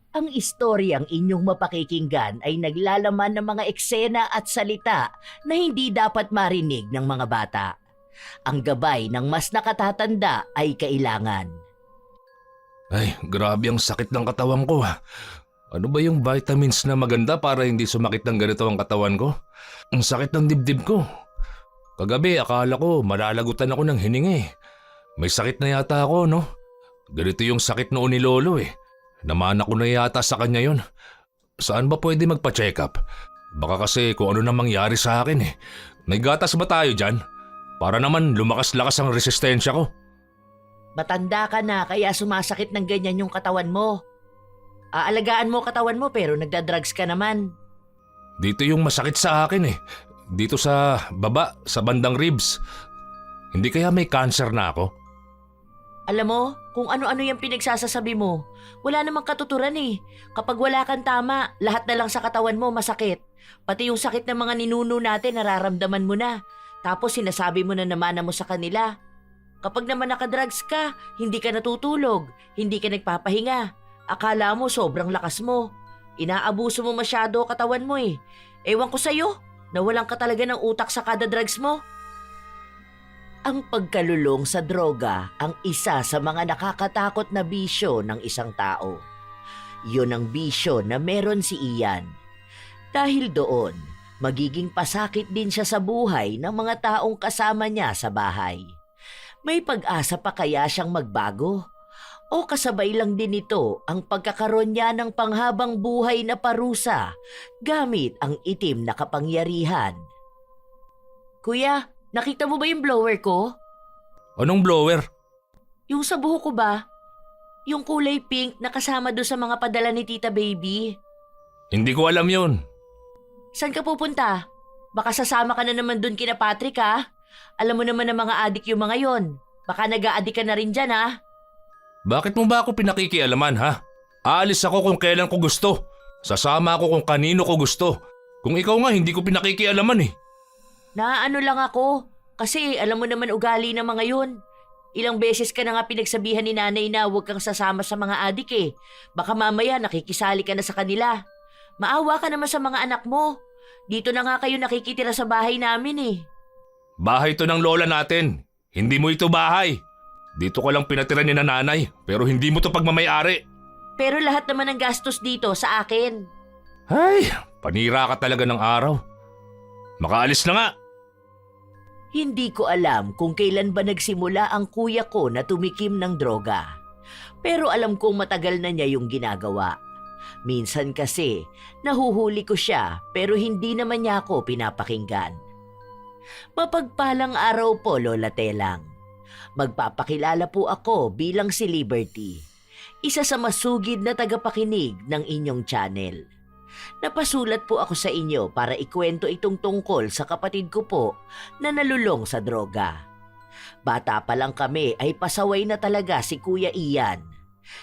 Ang istoryang inyong mapakikinggan ay naglalaman ng mga eksena at salita na hindi dapat marinig ng mga bata. Ang gabay ng mas nakatatanda ay kailangan. Ay, grabe ang sakit ng katawan ko. Ano ba yung vitamins na maganda para hindi sumakit ng ganito ang katawan ko? Ang sakit ng dibdib ko. Kagabi akala ko malalagutan ako ng hininga. May sakit na yata ako, no? Ganito yung sakit noon ni Lolo eh. Namana ko na yata sa kanya yon. Saan ba pwede magpa-check up? Baka kasi kung ano na mangyari sa akin eh. May gatas ba tayo dyan? Para naman lumakas-lakas ang resistensya ko. Matanda ka na kaya sumasakit ng ganyan yung katawan mo. Aalagaan mo katawan mo pero nagda-drugs ka naman. Dito yung masakit sa akin eh. Dito sa baba, sa bandang ribs. Hindi kaya may cancer na ako? Alam mo, kung ano-ano yung pinagsasasabi mo, wala namang katuturan eh. Kapag wala kang tama, lahat na lang sa katawan mo masakit. Pati yung sakit ng mga ninuno natin nararamdaman mo na. Tapos sinasabi mo na naman mo sa kanila. Kapag naman nakadrugs ka, hindi ka natutulog, hindi ka nagpapahinga. Akala mo sobrang lakas mo. Inaabuso mo masyado katawan mo eh. Ewan ko sa'yo, nawalan ka talaga ng utak sa kada drugs mo. Ang pagkalulong sa droga ang isa sa mga nakakatakot na bisyo ng isang tao. Yun ang bisyo na meron si Ian. Dahil doon, magiging pasakit din siya sa buhay ng mga taong kasama niya sa bahay. May pag-asa pa kaya siyang magbago? O kasabay lang din ito ang pagkakaroon niya ng panghabang buhay na parusa gamit ang itim na kapangyarihan? Kuya, nakita mo ba yung blower ko? Anong blower? Yung sa buhok ko ba? Yung kulay pink na kasama doon sa mga padala ni Tita Baby. Hindi ko alam yun. Saan ka pupunta? Baka sasama ka na naman doon kina Patrick ha? Alam mo naman ng mga adik yung mga yon. Baka nag-aadik ka na rin dyan ha? Bakit mo ba ako pinakikialaman ha? Aalis ako kung kailan ko gusto. Sasama ako kung kanino ko gusto. Kung ikaw nga hindi ko pinakikialaman eh. Naano lang ako. Kasi alam mo naman ugali ng mga yun. Ilang beses ka na nga pinagsabihan ni nanay na huwag kang sasama sa mga adik eh. Baka mamaya nakikisali ka na sa kanila. Maawa ka naman sa mga anak mo. Dito na nga kayo nakikitira sa bahay namin eh. Bahay to ng lola natin. Hindi mo ito bahay. Dito ko lang pinatira ni nanay pero hindi mo to pagmamayari. Pero lahat naman ng gastos dito sa akin. Ay, panira ka talaga ng araw. Makaalis na nga. Hindi ko alam kung kailan ba nagsimula ang kuya ko na tumikim ng droga. Pero alam kong matagal na niya yung ginagawa. Minsan kasi, nahuhuli ko siya pero hindi naman niya ako pinapakinggan. Mapagpalang araw po, Lola Telang. Magpapakilala po ako bilang si Liberty, isa sa masugid na tagapakinig ng inyong channel. Napasulat po ako sa inyo para ikwento itong tungkol sa kapatid ko po na nalulong sa droga. Bata pa lang kami ay pasaway na talaga si Kuya Ian.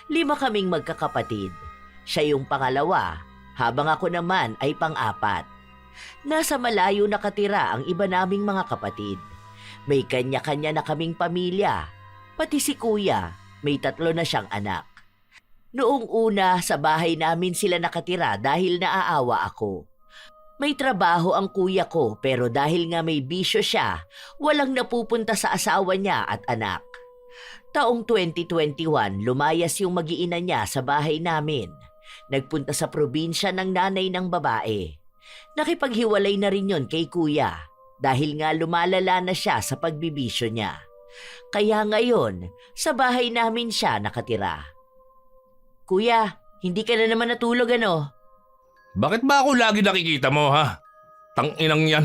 5 kaming magkakapatid. Siya yung pangalawa, habang ako naman ay pang-4. Nasa malayo nakatira ang iba naming mga kapatid. May kanya-kanya na kaming pamilya. Pati si Kuya, may 3 na siyang anak. Noong una, sa bahay namin sila nakatira dahil naaawa ako. May trabaho ang kuya ko pero dahil nga may bisyo siya, walang napupunta sa asawa niya at anak. Taong 2021, lumayas yung mag-iina niya sa bahay namin. Nagpunta sa probinsya ng nanay ng babae. Nakipaghiwalay na rin yon kay Kuya dahil nga lumalala na siya sa pagbibisyo niya. Kaya ngayon, sa bahay namin siya nakatira. Kuya, hindi ka na naman natulog ano? Bakit ba ako lagi nakikita mo ha? Tanginang yan.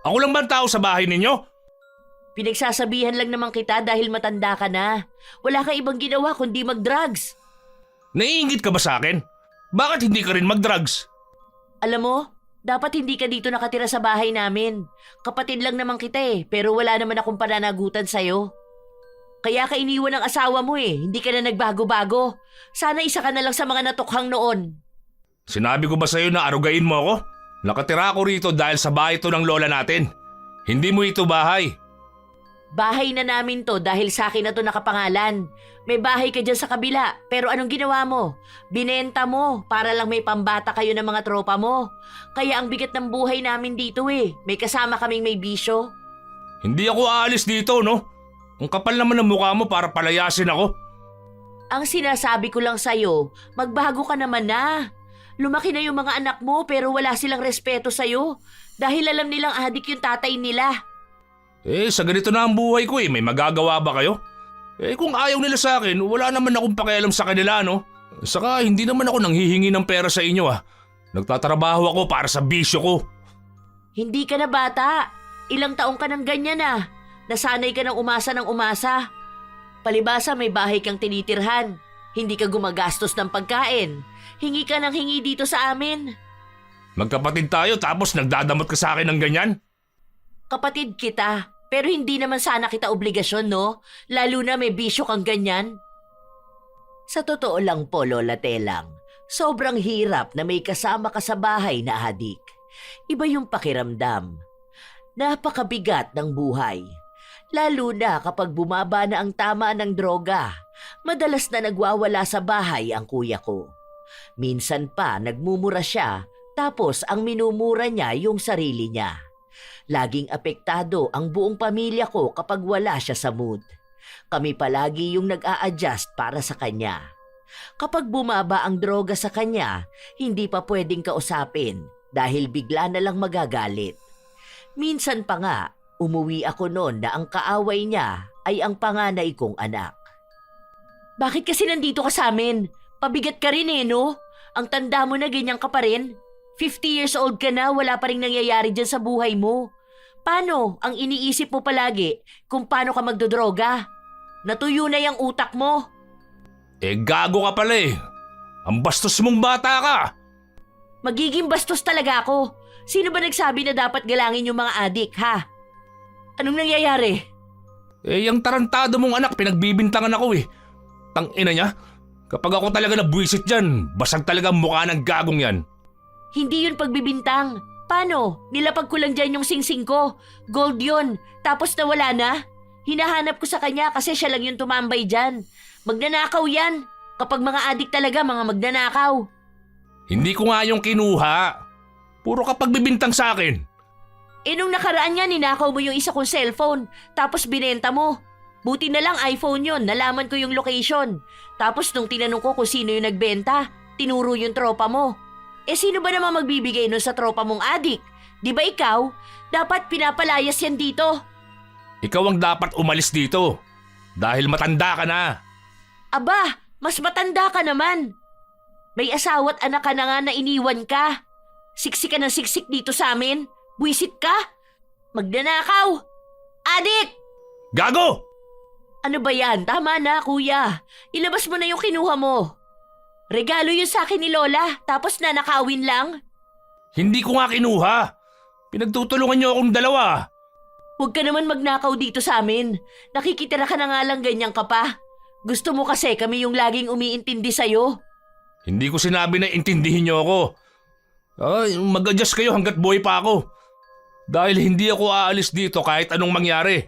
Ako lang ba ang tao sa bahay ninyo? Pinagsasabihan lang naman kita dahil matanda ka na. Wala kang ibang ginawa kundi mag-drugs. Naiingit ka ba sa akin? Bakit hindi ka rin mag-drugs? Alam mo, dapat hindi ka dito nakatira sa bahay namin. Kapatid lang naman kita eh, pero wala naman akong pananagutan sa'yo. Kaya ka iniwan ng asawa mo eh, hindi ka na nagbago-bago. Sana isa ka na lang sa mga natukhang noon. Sinabi ko ba sa'yo na arugain mo ako? Nakatira ako rito dahil sa bahay ito ng lola natin. Hindi mo ito bahay. Bahay na namin to dahil sa akin na to nakapangalan. May bahay ka dyan sa kabila, pero anong ginawa mo? Binenta mo para lang may pambata kayo ng mga tropa mo. Kaya ang bigat ng buhay namin dito eh. May kasama kaming may bisyo. Hindi ako aalis dito, no? Ang kapal naman ng mukha mo para palayasin ako. Ang sinasabi ko lang sa'yo, magbago ka naman na. Lumaki na yung mga anak mo pero wala silang respeto sa'yo. Dahil alam nilang adik yung tatay nila. Sa ganito na ang buhay ko may magagawa ba kayo? Kung ayaw nila sa akin, wala naman akong pakialam sa kanila, no? Saka hindi naman ako nanghihingi ng pera sa inyo, Nagtatrabaho ako para sa bisyo ko. Hindi ka na bata. Ilang taong ka nang ganyan na. Nasanay ka ng umasa. Palibasa may bahay kang tinitirhan. Hindi ka gumagastos ng pagkain. Hingi ka ng hingi dito sa amin. Magkapatid tayo tapos nagdadamot ka sa akin ng ganyan? Kapatid kita, pero hindi naman sana kita obligasyon, no? Lalo na may bisyo kang ganyan. Sa totoo lang po, Lola Telang, sobrang hirap na may kasama ka sa bahay na adik. Iba yung pakiramdam. Napakabigat ng buhay. Lalo na kapag bumaba na ang tama ng droga. Madalas na nagwawala sa bahay ang kuya ko. Minsan pa nagmumura siya, tapos ang minumura niya yung sarili niya. Laging apektado ang buong pamilya ko kapag wala siya sa mood. Kami palagi yung nag-a-adjust para sa kanya. Kapag bumaba ang droga sa kanya, hindi pa pwedeng kausapin dahil bigla na lang magagalit. Minsan pa nga, umuwi ako noon na ang kaaway niya ay ang panganay kong anak. Bakit kasi nandito ka sa amin? Pabigat ka rin no? Ang tanda mo na ganyan ka pa rin. 50 years old ka na, wala pa rin nangyayari dyan sa buhay mo. Paano ang iniisip mo palagi kung paano ka magdodroga? Natuyo na yung utak mo. Gago ka pala Ang bastos mong bata ka. Magiging bastos talaga ako. Sino ba nagsabi na dapat galangin yung mga adik, ha? Anong nangyayari? Yung tarantado mong anak, pinagbibintangan ako Tangina niya. Kapag ako talaga nabwisit dyan, basag talaga ang mukha ng gagong yan. Hindi yun pagbibintang. Paano? Nilapag ko lang dyan yung singsing ko. Gold yun. Tapos nawala na. Hinahanap ko sa kanya kasi siya lang yung tumambay dyan. Magnanakaw yan. Kapag mga adik talaga, mga magnanakaw. Hindi ko nga yung kinuha. Puro ka pagbibintang sa akin. Nung nakaraan nga, ninakaw mo yung isa kong cellphone. Tapos binenta mo. Buti na lang iPhone yun. Nalaman ko yung location. Tapos nung tinanong ko kung sino yung nagbenta, tinuro yung tropa mo. Sino ba naman magbibigay nun sa tropa mong adik? Di ba ikaw? Dapat pinapalayas yan dito. Ikaw ang dapat umalis dito. Dahil matanda ka na. Aba, mas matanda ka naman. May asawa't anak ka na nga na iniwan ka. Siksik ka ng siksik dito sa amin. Buisit ka. Magnanakaw. Adik! Gago! Ano ba yan? Tama na, kuya. Ilabas mo na yung kinuha mo. Regalo yun sa akin ni Lola, tapos nanakawin lang. Hindi ko nga kinuha. Pinagtutulungan niyo akong dalawa. Huwag ka naman magnakaw dito sa amin. Nakikitira ka na nga lang ganyan ka pa. Gusto mo kasi kami yung laging umiintindi sa'yo. Hindi ko sinabi na intindihin niyo ako. Mag-adjust kayo hanggat buhay pa ako. Dahil hindi ako aalis dito kahit anong mangyari.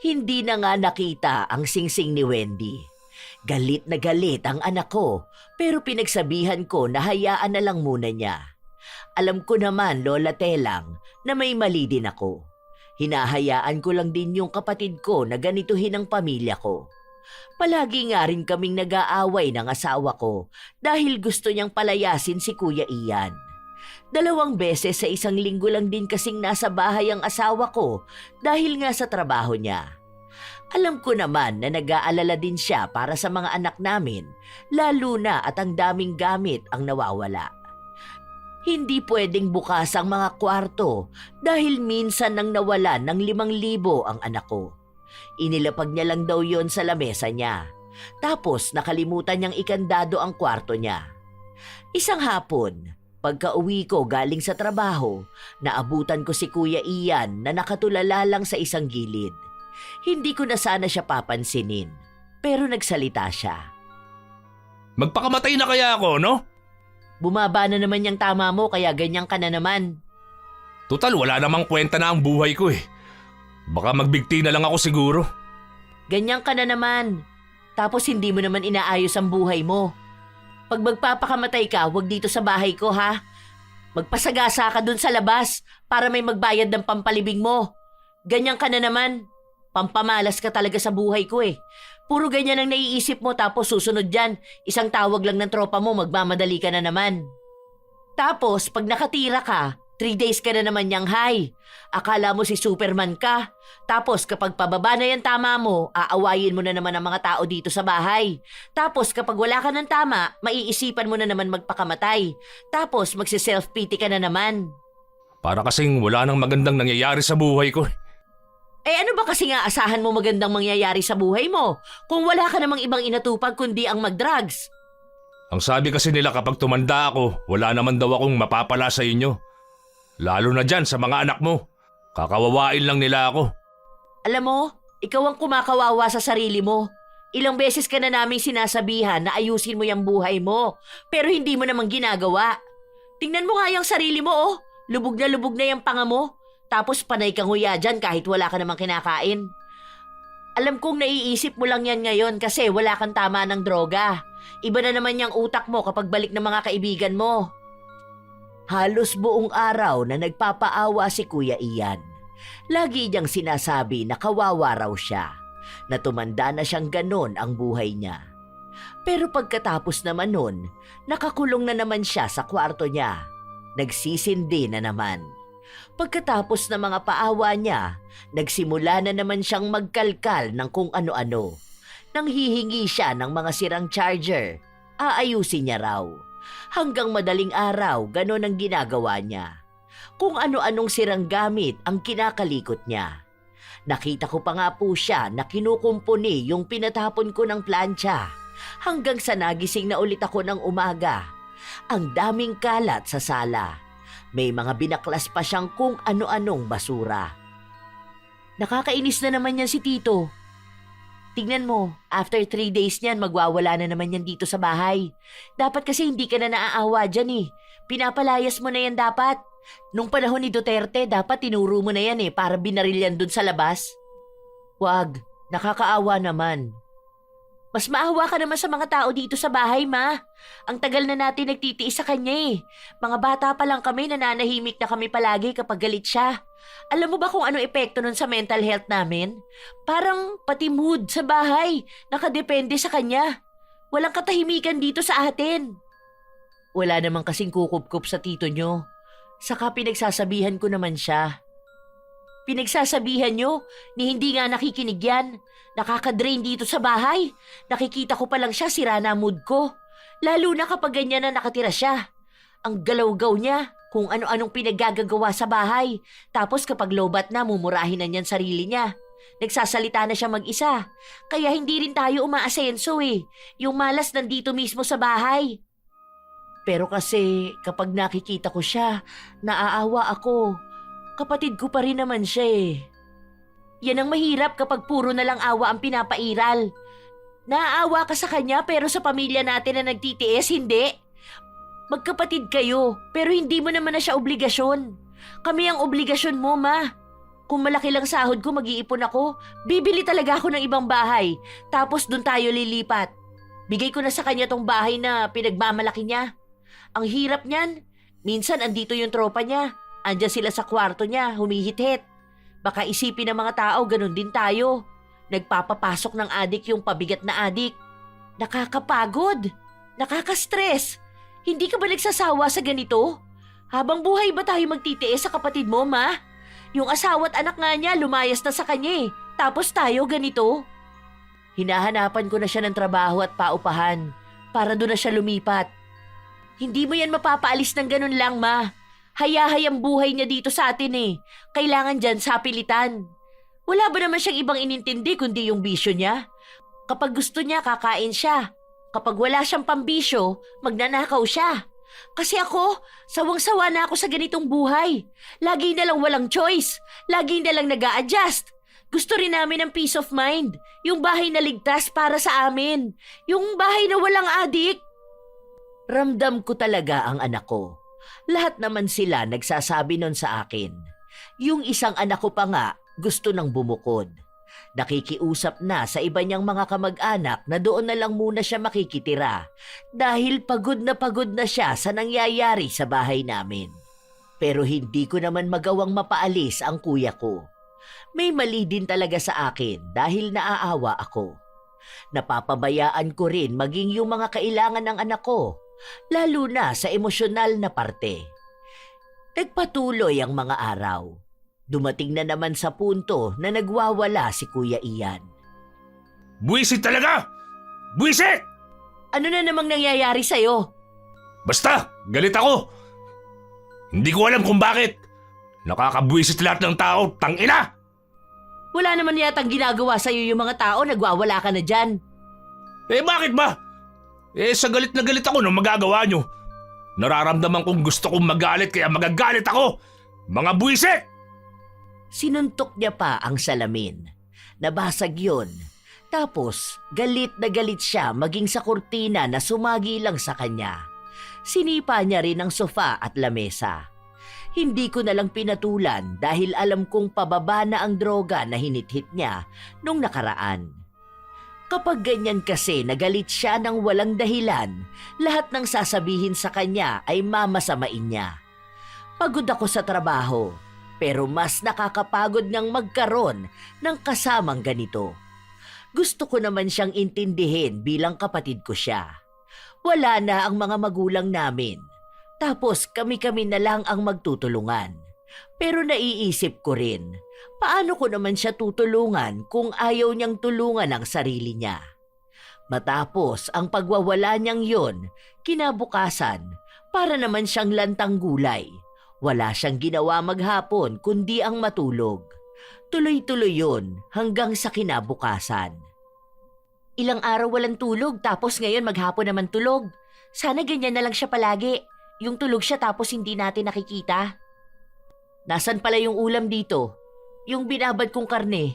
Hindi na nga nakita ang singsing ni Wendy. Galit na galit ang anak ko, pero pinagsabihan ko na hayaan na lang muna niya. Alam ko naman, Lola Telang, na may mali din ako. Hinahayaan ko lang din yung kapatid ko na ganituhin ang pamilya ko. Palagi nga rin kaming nag-aaway ng asawa ko dahil gusto niyang palayasin si Kuya Ian. 2 beses sa 1 linggo lang din kasing nasa bahay ang asawa ko dahil nga sa trabaho niya. Alam ko naman na nag-aalala din siya para sa mga anak namin, lalo na at ang daming gamit ang nawawala. Hindi pwedeng bukas ang mga kwarto dahil minsan nang nawala ng 5,000 ang anak ko. Inilapag niya lang daw yon sa lamesa niya. Tapos nakalimutan niyang ikandado ang kwarto niya. Isang hapon, pagka-uwi ko galing sa trabaho, naabutan ko si Kuya Ian na nakatulala lang sa isang gilid. Hindi ko na sana siya papansinin, pero nagsalita siya. Magpakamatay na kaya ako, no? Bumaba na naman yung tama mo kaya ganyan ka na naman. Total, wala namang kwenta na ang buhay ko Baka magbigti na lang ako siguro. Ganyan ka na naman. Tapos hindi mo naman inaayos ang buhay mo. Pag magpapakamatay ka, wag dito sa bahay ko ha. Magpasagasa ka dun sa labas para may magbayad ng pampalibing mo. Ganyan ka na naman. Pampamalas ka talaga sa buhay ko eh. Puro ganyan ang naiisip mo tapos susunod dyan, isang tawag lang ng tropa mo, magmamadali ka na naman. Tapos pag nakatira ka, 3 days ka na naman niyang high. Akala mo si Superman ka. Tapos kapag pababa na yan tama mo, aawayin mo na naman ang mga tao dito sa bahay. Tapos kapag wala ka ng tama, maiisipan mo na naman magpakamatay. Tapos magsi-self-pity ka na naman. Para kasing wala nang magandang nangyayari sa buhay ko. Eh ano ba kasi nga asahan mo magandang mangyayari sa buhay mo kung wala ka namang ibang inatupag kundi ang mag-drugs? Ang sabi kasi nila kapag tumanda ako, wala naman daw akong mapapala sa inyo. Lalo na dyan sa mga anak mo. Kakawawain lang nila ako. Alam mo, ikaw ang kumakawawa sa sarili mo. Ilang beses ka na naming sinasabihan na ayusin mo yung buhay mo, pero hindi mo namang ginagawa. Tingnan mo nga yung sarili mo oh, lubog na yung panga mo. Tapos panay kang huya dyan kahit wala ka namang kinakain. Alam kong naiisip mo lang yan ngayon kasi wala kang tama ng droga. Iba na naman yung utak mo kapag balik ng mga kaibigan mo. Halos buong araw na nagpapaawa si Kuya Ian. Lagi niyang sinasabi na kawawa raw siya, na tumanda na siyang ganon ang buhay niya. Pero pagkatapos naman nun, nakakulong na naman siya sa kwarto niya. Nagsisindi na naman. Pagkatapos ng mga paawa niya, nagsimula na naman siyang magkalkal ng kung ano-ano. Nang hihingi siya ng mga sirang charger, aayusin niya raw. Hanggang madaling araw, ganon ang ginagawa niya. Kung ano-anong sirang gamit ang kinakalikot niya. Nakita ko pa nga po siya na kinukumpuni yung pinatapon ko ng plancha. Hanggang sa nagising na ulit ako ng umaga. Ang daming kalat sa sala. May mga binaklas pa siyang kung ano-anong basura. Nakakainis na naman yan si Tito. Tignan mo, after 3 days niyan, magwawala na naman yan dito sa bahay. Dapat kasi hindi ka na naaawa dyan eh. Pinapalayas mo na yan dapat. Nung panahon ni Duterte, dapat tinuro mo na yan eh para binaril yan dun sa labas. Wag, nakakaawa naman. Mas maawa ka naman sa mga tao dito sa bahay, ma. Ang tagal na natin nagtitiis sa kanya eh. Mga bata pa lang kami, nananahimik na kami palagi kapag galit siya. Alam mo ba kung ano epekto nun sa mental health namin? Parang pati mood sa bahay, nakadepende sa kanya. Walang katahimikan dito sa atin. Wala namang kasing kukup-kup sa tito nyo. Saka pinagsasabihan ko naman siya. Pinagsasabihan nyo ni hindi nga nakikinig yan. Nakaka-drain dito sa bahay. Nakikita ko pa lang siya, sira na mood ko. Lalo na kapag ganyan na nakatira siya. Ang galaw-gaw niya, kung ano-anong pinaggagawa sa bahay. Tapos kapag lobat na, mumurahin na niyan sarili niya. Nagsasalita na siya mag-isa. Kaya hindi rin tayo umaasenso eh. Yung malas nandito mismo sa bahay. Pero kasi kapag nakikita ko siya, naaawa ako. Kapatid ko pa rin naman siya eh. Yan ang mahirap kapag puro na lang awa ang pinapairal. Naaawa ka sa kanya pero sa pamilya natin na nagtitiis, hindi. Magkapatid kayo pero hindi mo naman na siya obligasyon. Kami ang obligasyon mo, ma. Kung malaki lang sahod ko, mag-iipon ako. Bibili talaga ako ng ibang bahay. Tapos dun tayo lilipat. Bigay ko na sa kanya tong bahay na pinagmamalaki niya. Ang hirap niyan. Minsan andito yung tropa niya. Andiyan sila sa kwarto niya, humihit-hit. Baka isipin ng mga tao, ganun din tayo. Nagpapapasok ng adik yung pabigat na adik. Nakakapagod. Nakaka-stress. Hindi ka ba nagsasawa sa ganito? Habang buhay ba tayo magtitiis sa kapatid mo, ma? Yung asawa at anak nga niya lumayas na sa kanya eh. Tapos tayo ganito. Hinahanapan ko na siya ng trabaho at paupahan para doon na siya lumipat. Hindi mo yan mapapaalis ng ganun lang, ma. Hayahay ang buhay niya dito sa atin eh. Kailangan dyan sapilitan. Wala ba naman siyang ibang inintindi kundi yung bisyo niya? Kapag gusto niya, kakain siya. Kapag wala siyang pambisyo, magnanakaw siya. Kasi ako, sawang-sawa na ako sa ganitong buhay. Lagi na lang walang choice. Lagi na lang nag-a-adjust. Gusto rin namin ng peace of mind. Yung bahay na ligtas para sa amin. Yung bahay na walang adik. Ramdam ko talaga ang anak ko. Lahat naman sila nagsasabi nun sa akin. Yung isang anak ko pa nga, Gusto nang bumukod. Nakikiusap na sa iba niyang mga kamag-anak na doon na lang muna siya makikitira dahil pagod na siya sa nangyayari sa bahay namin. Pero hindi ko naman magawang mapaalis ang kuya ko. May mali din talaga sa akin dahil naaawa ako. Napapabayaan ko rin maging yung mga kailangan ng anak ko, lalo na sa emosyonal na parte. Nagpatuloy ang mga araw. Dumating na naman sa punto na nagwawala si Kuya Ian. Buwisit talaga! Buwisit! Ano na namang nangyayari sa'yo? Basta, galit ako! Hindi ko alam kung bakit. Nakakabuwisit lahat ng tao, tangina! Wala naman yatang ginagawa sa'yo yung mga tao, nagwawala ka na dyan. Eh bakit ba? Sa galit na galit ako nung magagawa nyo. Nararamdaman kong gusto kong magalit kaya magagalit ako! Mga buwisit! Sinuntok niya pa ang salamin. Nabasag yun. Tapos, galit na galit siya maging sa kurtina na sumagi lang sa kanya. Sinipa niya rin ang sofa at lamesa. Hindi ko na lang pinatulan dahil alam kong pababa na ang droga na hinithit niya nung nakaraan. Kapag ganyan kasi nagalit siya ng walang dahilan, lahat ng sasabihin sa kanya ay mamasamain niya. Pagod ako sa trabaho. Pero mas nakakapagod ngang magkaroon ng kasamang ganito. Gusto ko naman siyang intindihin bilang kapatid ko siya. Wala na ang mga magulang namin. Tapos kami-kami na lang ang magtutulungan. Pero naiisip ko rin, paano ko naman siya tutulungan kung ayaw niyang tulungan ang sarili niya? Matapos ang pagwawala niyang yon, kinabukasan, para naman siyang lantang gulay. Wala siyang ginawa maghapon kundi ang matulog. Tuloy-tuloy yun hanggang sa kinabukasan. Ilang araw walang tulog tapos ngayon maghapon naman tulog. Sana ganyan na lang siya palagi. Yung tulog siya tapos hindi natin nakikita. Nasaan pala yung ulam dito? Yung binabad kong karne.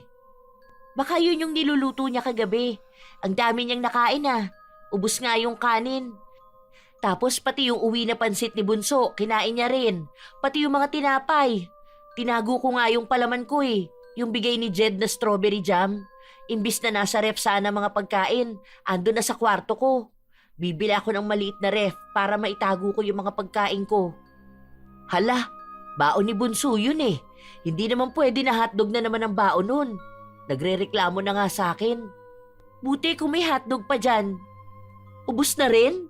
Baka yun yung niluluto niya kagabi. Ang dami niyang nakain ah. Ubus nga yung kanin. Tapos pati yung uwi na pansit ni Bunso, kinain niya rin. Pati yung mga tinapay. Tinago ko nga yung palaman ko eh. Yung bigay ni Jed na strawberry jam. Imbis na nasa ref sana mga pagkain, ando na sa kwarto ko. Bibili ako ng maliit na ref para maitago ko yung mga pagkain ko. Hala, baon ni Bunso yun eh. Hindi naman pwede na hotdog na naman ang baon nun. Nagrereklamo na nga sa akin. Buti kung may hotdog pa dyan. Ubus na rin?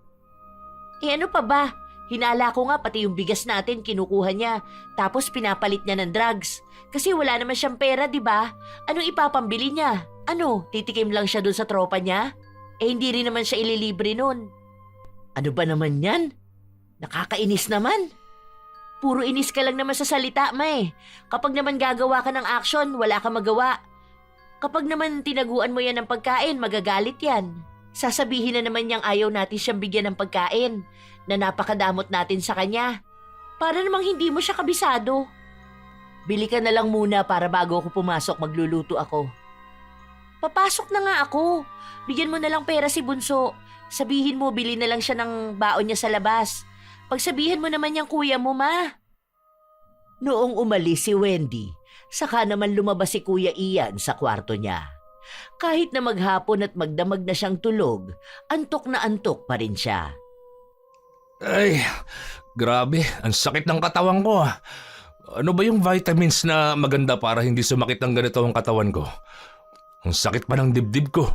Ano pa ba? Hinala ko nga pati yung bigas natin kinukuha niya tapos pinapalit niya ng drugs. Kasi wala naman siyang pera, di ba? Anong ipapambili niya? Ano, titikim lang siya dun sa tropa niya? Hindi rin naman siya ililibre nun. Ano ba naman yan? Nakakainis naman. Puro inis ka lang naman sa salita, May. Kapag naman gagawa ka ng action, wala ka magawa. Kapag naman tinaguan mo yan ng pagkain, magagalit yan. Sasabihin na naman niyang ayaw natin siyang bigyan ng pagkain, na napakadamot natin sa kanya. Para namang hindi mo siya kabisado. Bili ka na lang muna para bago ako pumasok magluluto ako. Papasok na nga ako. Bigyan mo na lang pera si Bunso. Sabihin mo bili na lang siya ng baon niya sa labas. Pagsabihin mo naman niyang kuya mo, ma. Noong umalis si Wendy, saka naman lumabas si Kuya Ian sa kwarto niya. Kahit na maghapon at magdamag na siyang tulog, antok na antok pa rin siya. Ay, grabe, ang sakit ng katawan ko. Ano ba yung vitamins na maganda para hindi sumakit ng ganito ang katawan ko? Ang sakit pa ng dibdib ko.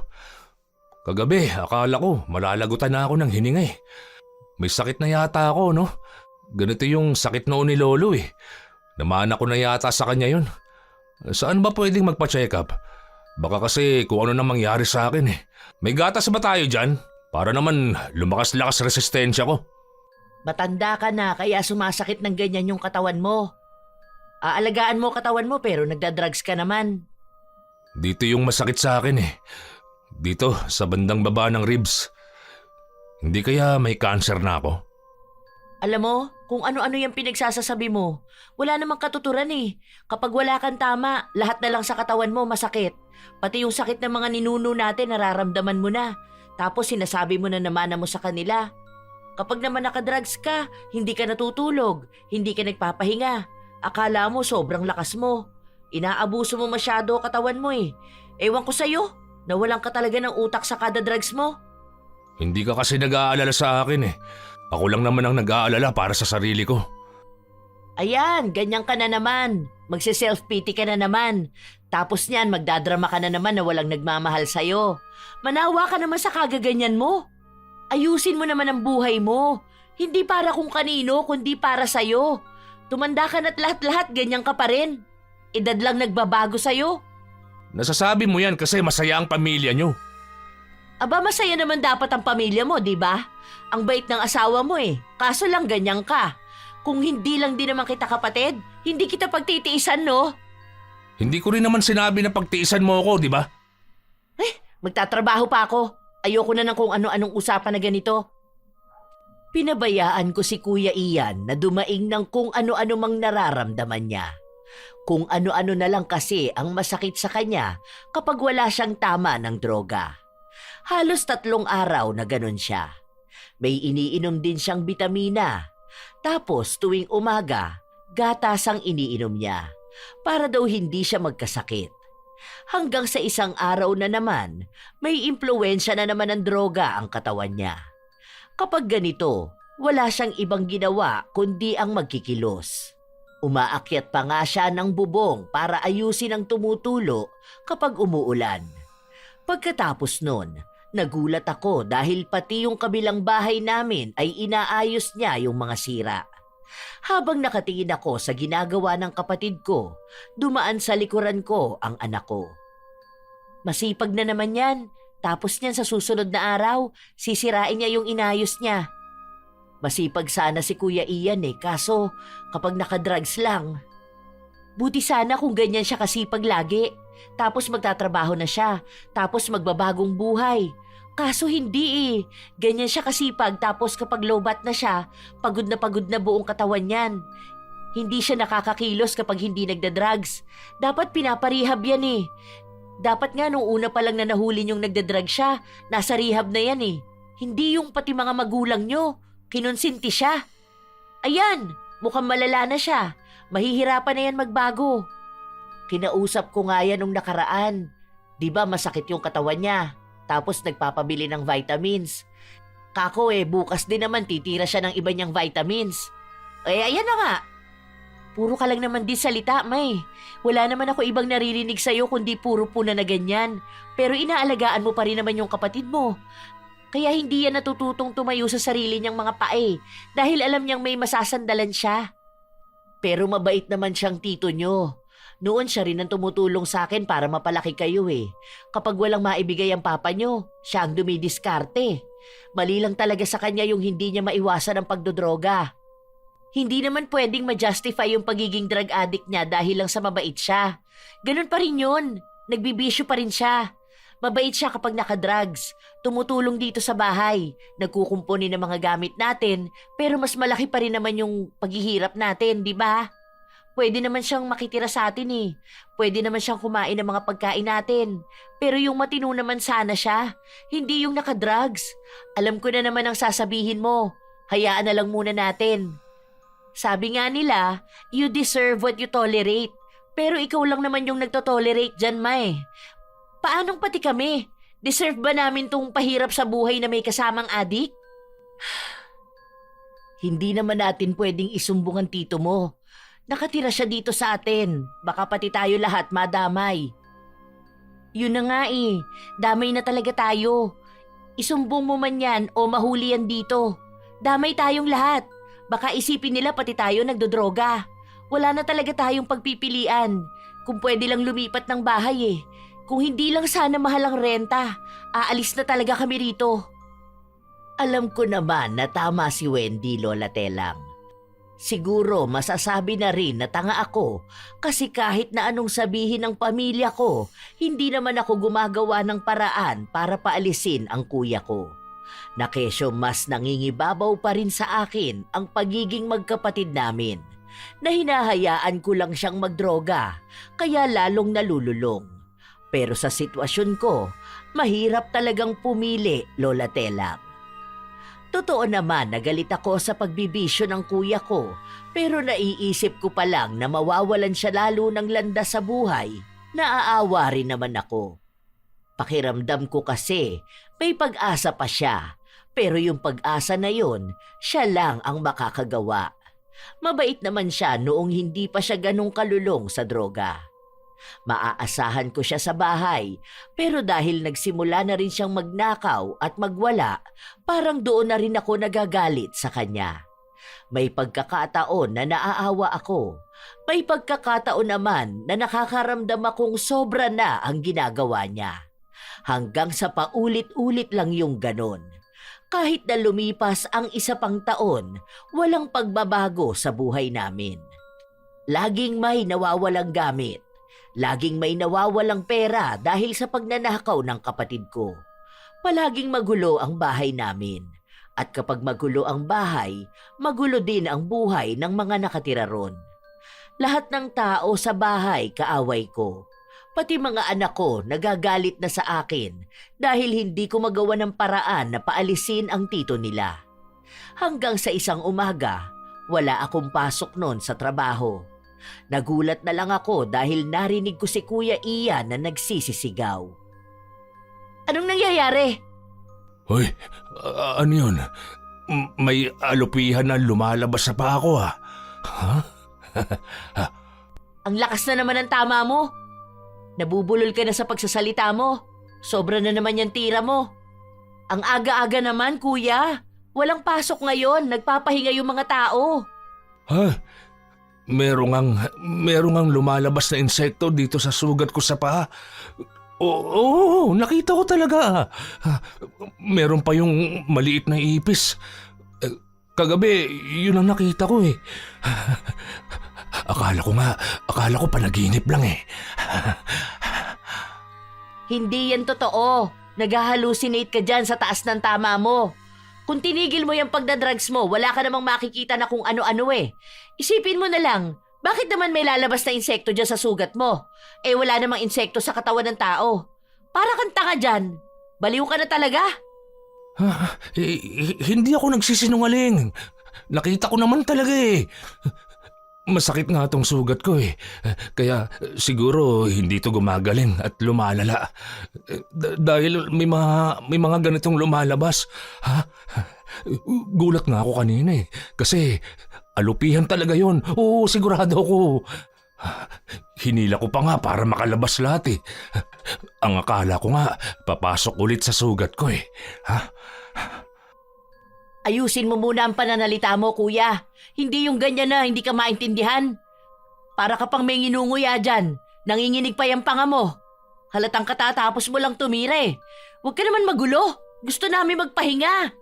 Kagabi, akala ko malalagutan na ako ng hininga eh. May sakit na yata ako, no? Ganito yung sakit noon ni Lolo eh. Namana ko na yata sa kanya yun. Saan ba pwedeng magpa-check up? Baka kasi kung ano nang mangyari sa akin eh. May gatas ba tayo dyan? Para naman lumakas-lakas resistensya ko. Matanda ka na kaya sumasakit ng ganyan yung katawan mo. Aalagaan mo katawan mo pero nagdadrugs ka naman. Dito yung masakit sa akin eh. Dito sa bandang baba ng ribs. Hindi kaya may cancer na ako? Alam mo, kung ano-ano yung pinagsasasabi mo, wala namang katuturan eh. Kapag wala kang tama, lahat na lang sa katawan mo masakit. Pati yung sakit ng mga ninuno natin nararamdaman mo na. Tapos sinasabi mo na naman mo sa kanila. Kapag naman nakadrugs ka, hindi ka natutulog, hindi ka nagpapahinga. Akala mo sobrang lakas mo. Inaabuso mo masyado katawan mo eh. Ewan ko sa'yo, nawalan ka talaga ng utak sa kada drugs mo. Hindi ka kasi nag-aalala sa akin eh. Ako lang naman ang nag-aalala para sa sarili ko. Ayan, ganyan ka na naman. Magse-self-pity ka na naman. Tapos niyan, magdadrama ka na naman na walang nagmamahal sa'yo. Manawa ka naman sa kagaganyan mo. Ayusin mo naman ang buhay mo. Hindi para kung kanino, kundi para sa'yo. Tumanda ka na't lahat-lahat, ganyan ka pa rin. Edad lang nagbabago sa'yo. Nasasabi mo yan kasi masaya ang pamilya nyo. Aba, masaya naman dapat ang pamilya mo, di ba? Ang bait ng asawa mo eh. Kaso lang ganyan ka. Kung hindi lang din naman kita kapatid, hindi kita pagtitiisan, no? Hindi ko rin naman sinabi na pagtiisan mo ako, di ba? Magtatrabaho pa ako. Ayoko na ng kung ano-anong usapan na ganito. Pinabayaan ko si Kuya Ian na dumaing ng kung ano-ano mang nararamdaman niya. Kung ano-ano na lang kasi ang masakit sa kanya kapag wala siyang tama ng droga. Halos 3 araw na ganun siya. May iniinom din siyang bitamina. Tapos tuwing umaga, gatas ang iniinom niya para daw hindi siya magkasakit. Hanggang sa isang araw na naman, may impluwensya na naman ng droga ang katawan niya. Kapag ganito, wala siyang ibang ginawa kundi ang magkikilos. Umaakyat pa nga siya ng bubong para ayusin ang tumutulo kapag umuulan. Pagkatapos nun, nagulat ako dahil pati yung kabilang bahay namin ay inaayos niya yung mga sira. Habang nakatingin ako sa ginagawa ng kapatid ko, dumaan sa likuran ko ang anak ko. Masipag na naman yan, tapos niyan sa susunod na araw, sisirain niya yung inayos niya. Masipag sana si Kuya Ian eh, kaso kapag nakadrugs lang. Buti sana kung ganyan siya kasipag lagi, tapos magtatrabaho na siya, tapos magbabagong buhay. Kaso hindi eh. Ganyan siya kasipag tapos kapag lowbat na siya, pagod na buong katawan niyan. Hindi siya nakakakilos kapag hindi nagdadrugs. Dapat pinaparehab yan eh. Dapat nga nung una pa lang na nahuli yung nagdadrag siya, nasa rehab na yan eh. Hindi yung pati mga magulang nyo. Kinonsinti siya. Ayan, mukhang malala na siya. Mahihirapan na yan magbago. Kinausap ko nga yan nung nakaraan. Di ba masakit yung katawan niya? Tapos nagpapabili ng vitamins. Kako bukas din naman titira siya ng iba niyang vitamins. Ayan na nga. Puro ka lang naman din salita, May. Wala naman ako ibang naririnig sa'yo kundi puro puna na ganyan. Pero inaalagaan mo pa rin naman yung kapatid mo. Kaya hindi yan natututong tumayo sa sarili niyang mga pae dahil alam niyang may masasandalan siya. Pero mabait naman siyang tito niyo. Noon siya rin ang tumutulong sa akin para mapalaki kayo eh. Kapag walang maibigay ang papa niyo, siya ang dumidiskarte. Mali lang talaga sa kanya yung hindi niya maiwasan ang pagdodroga. Hindi naman pwedeng ma-justify yung pagiging drug addict niya dahil lang sa mabait siya. Ganun pa rin yun. Nagbibisyo pa rin siya. Mabait siya kapag nakadrugs. Tumutulong dito sa bahay. Nagkukumpuni ng mga gamit natin. Pero mas malaki pa rin naman yung paghihirap natin, di ba? Pwede naman siyang makitira sa atin eh. Pwede naman siyang kumain ng mga pagkain natin. Pero yung matino naman sana siya. Hindi yung nakadrugs. Alam ko na naman ang sasabihin mo. Hayaan na lang muna natin. Sabi nga nila, you deserve what you tolerate. Pero ikaw lang naman yung nagtotolerate dyan, May. Paanong pati kami? Deserve ba namin tong pahirap sa buhay na may kasamang adik? Hindi naman natin pwedeng isumbong ang tito mo. Nakatira siya dito sa atin. Baka pati tayo lahat madamay. Yun na nga eh. Damay na talaga tayo. Isumbong mo man yan o mahuli yan dito. Damay tayong lahat. Baka isipin nila pati tayo nagdodroga. Wala na talaga tayong pagpipilian. Kung pwede lang lumipat ng bahay eh. Kung hindi lang sana mahal ang renta, aalis na talaga kami rito. Alam ko naman na tama si Wendy, Lola Telang. Siguro masasabi na rin na tanga ako kasi kahit na anong sabihin ng pamilya ko, hindi naman ako gumagawa ng paraan para paalisin ang kuya ko. Na kesyo mas nangingibabaw pa rin sa akin ang pagiging magkapatid namin, na hinahayaan ko lang siyang magdroga, kaya lalong nalululong. Pero sa sitwasyon ko, mahirap talagang pumili, Lola Telang. Totoo naman na galit ako sa pagbibisyo ng kuya ko, pero naiisip ko pa lang na mawawalan siya lalo ng landas sa buhay. Naaawa rin naman ako. Pakiramdam ko kasi may pag-asa pa siya, pero yung pag-asa na yun, siya lang ang makakagawa. Mabait naman siya noong hindi pa siya ganong kalulong sa droga. Maaasahan ko siya sa bahay, pero dahil nagsimula na rin siyang magnakaw at magwala, parang doon na rin ako nagagalit sa kanya. May pagkakataon na naaawa ako. May pagkakataon naman na nakakaramdam akong sobra na ang ginagawa niya. Hanggang sa paulit-ulit lang yung ganon. Kahit na lumipas ang isa pang taon, walang pagbabago sa buhay namin. Laging may nawawalang gamit. Laging may nawawalang pera dahil sa pagnanakaw ng kapatid ko. Palaging magulo ang bahay namin. At kapag magulo ang bahay, magulo din ang buhay ng mga nakatira ron. Lahat ng tao sa bahay kaaway ko. Pati mga anak ko nagagalit na sa akin dahil hindi ko magawa ng paraan na paalisin ang tito nila. Hanggang sa isang umaga, wala akong pasok noon sa trabaho. Nagulat na lang ako dahil narinig ko si Kuya Ian na nagsisisigaw. Anong nangyayari? Hoy, ano yun? May alupihan na lumalabas sa paa ko ha? Ha? Ang lakas na naman ng tama mo. Nabubulol ka na sa pagsasalita mo. Sobra na naman yung tira mo. Ang aga-aga naman, kuya. Walang pasok ngayon. Nagpapahinga yung mga tao. Ha? Merong lumalabas na insekto dito sa sugat ko sa paa. Oo, nakita ko talaga. Meron pa yung maliit na ipis. Kagabi, yun ang nakita ko eh. Akala ko panaginip lang eh. Hindi yan totoo. Nag-hallucinate ka dyan sa taas ng tama mo. Kung tinigil mo yung pagdadrugs mo, wala ka namang makikita na kung ano-ano eh. Isipin mo na lang, bakit naman may lalabas na insekto dyan sa sugat mo? Eh wala namang insekto sa katawan ng tao. Para kang tanga dyan. Baliw ka na talaga. Hindi ako nagsisinungaling. Nakita ko naman talaga eh. Masakit nga tong sugat ko eh. Kaya siguro hindi to gumagaling at lumalala. Dahil may mga ganitong lumalabas. Ha? Gulat nga ako kanina eh. Kasi alupihan talaga yon. Oo, sigurado ako. Hinila ko pa nga para makalabas lahat eh. Ang akala ko nga, papasok ulit sa sugat ko eh. Ha? Ayusin mo muna ang pananalita mo, kuya. Hindi yung ganyan na hindi ka maintindihan. Para ka pang may nginunguya dyan. Nanginginig pa yung panga mo. Halatang katatapos mo lang tumira eh. Huwag ka naman magulo. Gusto namin magpahinga.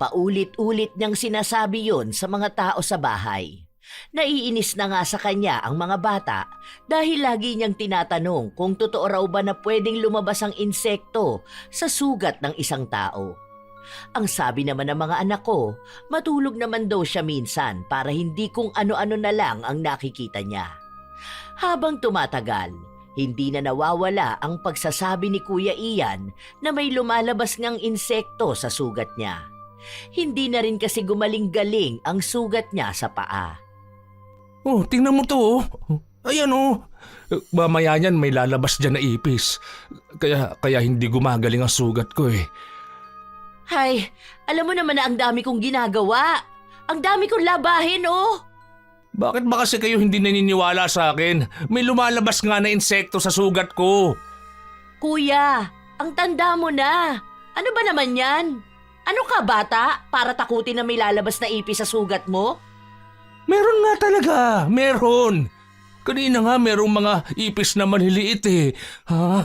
Paulit-ulit niyang sinasabi yon sa mga tao sa bahay. Naiinis na nga sa kanya ang mga bata dahil lagi niyang tinatanong kung totoo raw ba na pwedeng lumabas ang insekto sa sugat ng isang tao. Ang sabi naman ng mga anak ko, matulog naman daw siya minsan para hindi kung ano-ano na lang ang nakikita niya. Habang tumatagal, hindi na nawawala ang pagsasabi ni Kuya Ian na may lumalabas ngang insekto sa sugat niya. Hindi na rin kasi gumaling-galing ang sugat niya sa paa. Oh, tingnan mo to. Ayan oh. Mamaya niyan may lalabas dyan na ipis. Kaya hindi gumagaling ang sugat ko eh. Hay, alam mo naman na ang dami kong ginagawa. Ang dami kong labahin, oh. Bakit ba kasi kayo hindi naniniwala sa akin? May lumalabas nga na insekto sa sugat ko. Kuya, ang tanda mo na. Ano ba naman yan? Ano ka, bata, para takutin na may lalabas na ipis sa sugat mo? Meron nga talaga, meron. Kanina nga merong mga ipis na maliliit eh. Ha?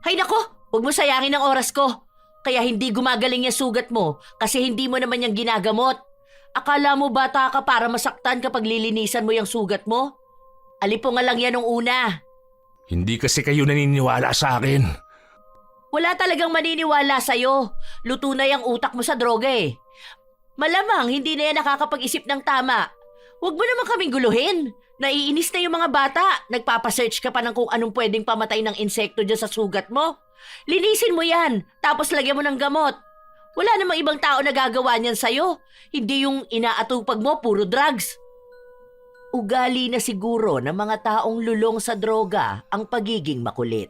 Hay nako, huwag mo sayangin ang oras ko. Kaya hindi gumagaling yung sugat mo kasi hindi mo naman yung ginagamot. Akala mo bata ka para masaktan kapag lilinisan mo yung sugat mo? Alipo nga lang yan nung una. Hindi kasi kayo naniniwala sa akin. Wala talagang maniniwala sa'yo. Luto na yung utak mo sa droga eh. Malamang hindi na yan nakakapag-isip ng tama. Huwag mo naman kaming guluhin. Naiinis na yung mga bata. Nagpapasearch ka pa ng kung anong pwedeng pamatay ng insekto dyan sa sugat mo. Linisin mo yan, tapos lagyan mo ng gamot. Wala namang ibang tao na gagawa niyan sa'yo. Hindi yung inaatupag mo, puro drugs. Ugali na siguro ng mga taong lulong sa droga ang pagiging makulit.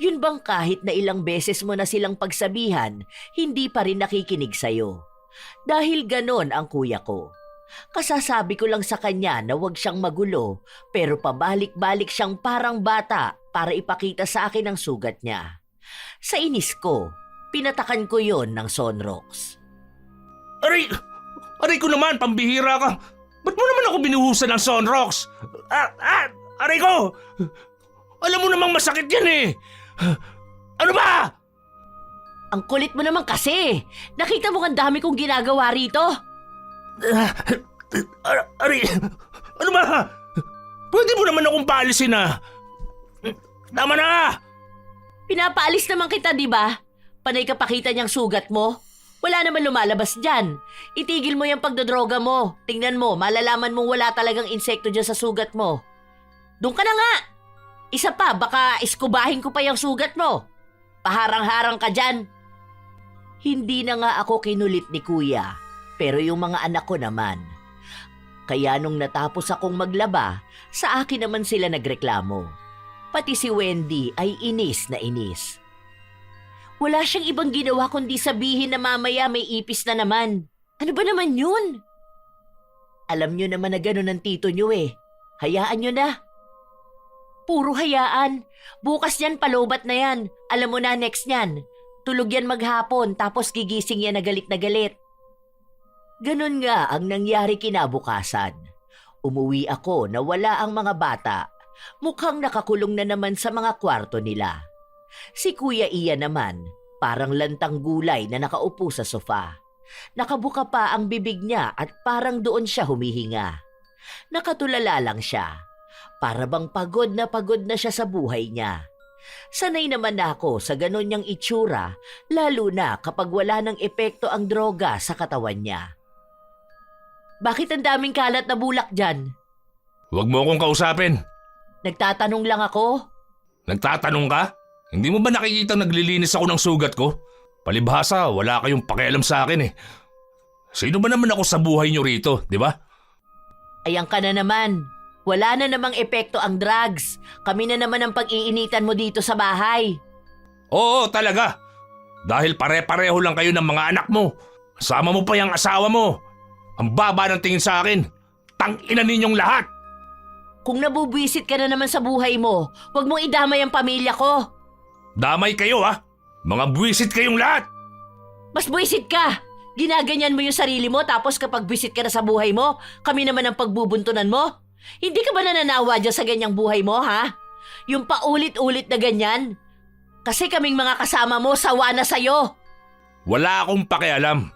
Yun bang kahit na ilang beses mo na silang pagsabihan, hindi pa rin nakikinig sa'yo? Dahil ganon ang kuya ko. Kasasabi ko lang sa kanya na huwag siyang magulo, pero pabalik-balik siyang parang bata para ipakita sa akin ang sugat niya. Sa inis ko, pinatakan ko yon ng Sonrox. Aray ko naman, pambihira ka. Ba't mo naman ako binuhusan ng Sonrox? Aray ko! Alam mo namang masakit yan eh! Ano ba? Ang kulit mo naman kasi! Nakita mo ang dami kong ginagawa rito? Aray! Ano ba? Pwede mo naman akong paalisin ah! Tama na! Pinapaalis naman kita, di ba? Panay ka pakita niyang sugat mo. Wala naman lumalabas dyan. Itigil mo yung pagdodroga mo. Tingnan mo, malalaman mong wala talagang insekto dyan sa sugat mo. Doon ka na nga! Isa pa, baka iskubahin ko pa yung sugat mo. Paharang-harang ka dyan. Hindi na nga ako kinulit ni kuya, pero yung mga anak ko naman. Kaya nung natapos akong maglaba, sa akin naman sila nagreklamo. Pati si Wendy ay inis na inis. Wala siyang ibang ginawa kundi sabihin na mamaya may ipis na naman. Ano ba naman yun? Alam nyo naman na gano'n ang tito nyo eh. Hayaan nyo na. Puro hayaan. Bukas yan, palobat na yan. Alam mo na next niyan. Tulog yan maghapon tapos gigising yan na galit. Ganon nga ang nangyari kinabukasan. Umuwi ako na wala ang mga bata. Mukhang nakakulong na naman sa mga kwarto nila. Si Kuya Ian naman, parang lantang gulay na nakaupo sa sofa. Nakabuka pa ang bibig niya at parang doon siya humihinga. Nakatulala lang siya. Para bang pagod na siya sa buhay niya. Sanay naman ako sa ganon niyang itsura, lalo na kapag wala ng epekto ang droga sa katawan niya. Bakit ang daming kalat na bulak dyan? Huwag mo akong kausapin. Nagtatanong lang ako. Nagtatanong ka? Hindi mo ba nakikita naglilinis ako ng sugat ko? Palibhasa, wala kayong pakialam sa akin eh. Sino ba naman ako sa buhay niyo rito, di ba? Ayan ka na naman. Wala na namang epekto ang drugs. Kami na naman ang pag-iinitan mo dito sa bahay. Oo, talaga. Dahil pare-pareho lang kayo ng mga anak mo. Sama mo pa yung asawa mo. Ang baba ng tingin sa akin. Tang-ina ninyong lahat. Kung nabubwisit ka na naman sa buhay mo, huwag mong idamay ang pamilya ko. Damay kayo ha. Mga buwisit kayong lahat. Mas buwisit ka. Ginaganyan mo yung sarili mo tapos kapag buwisit ka na sa buhay mo, kami naman ang pagbubuntunan mo. Hindi ka ba nananawa dyan sa ganyang buhay mo, ha? Yung paulit-ulit na ganyan? Kasi kaming mga kasama mo, sawa na sa'yo. Wala akong pakialam.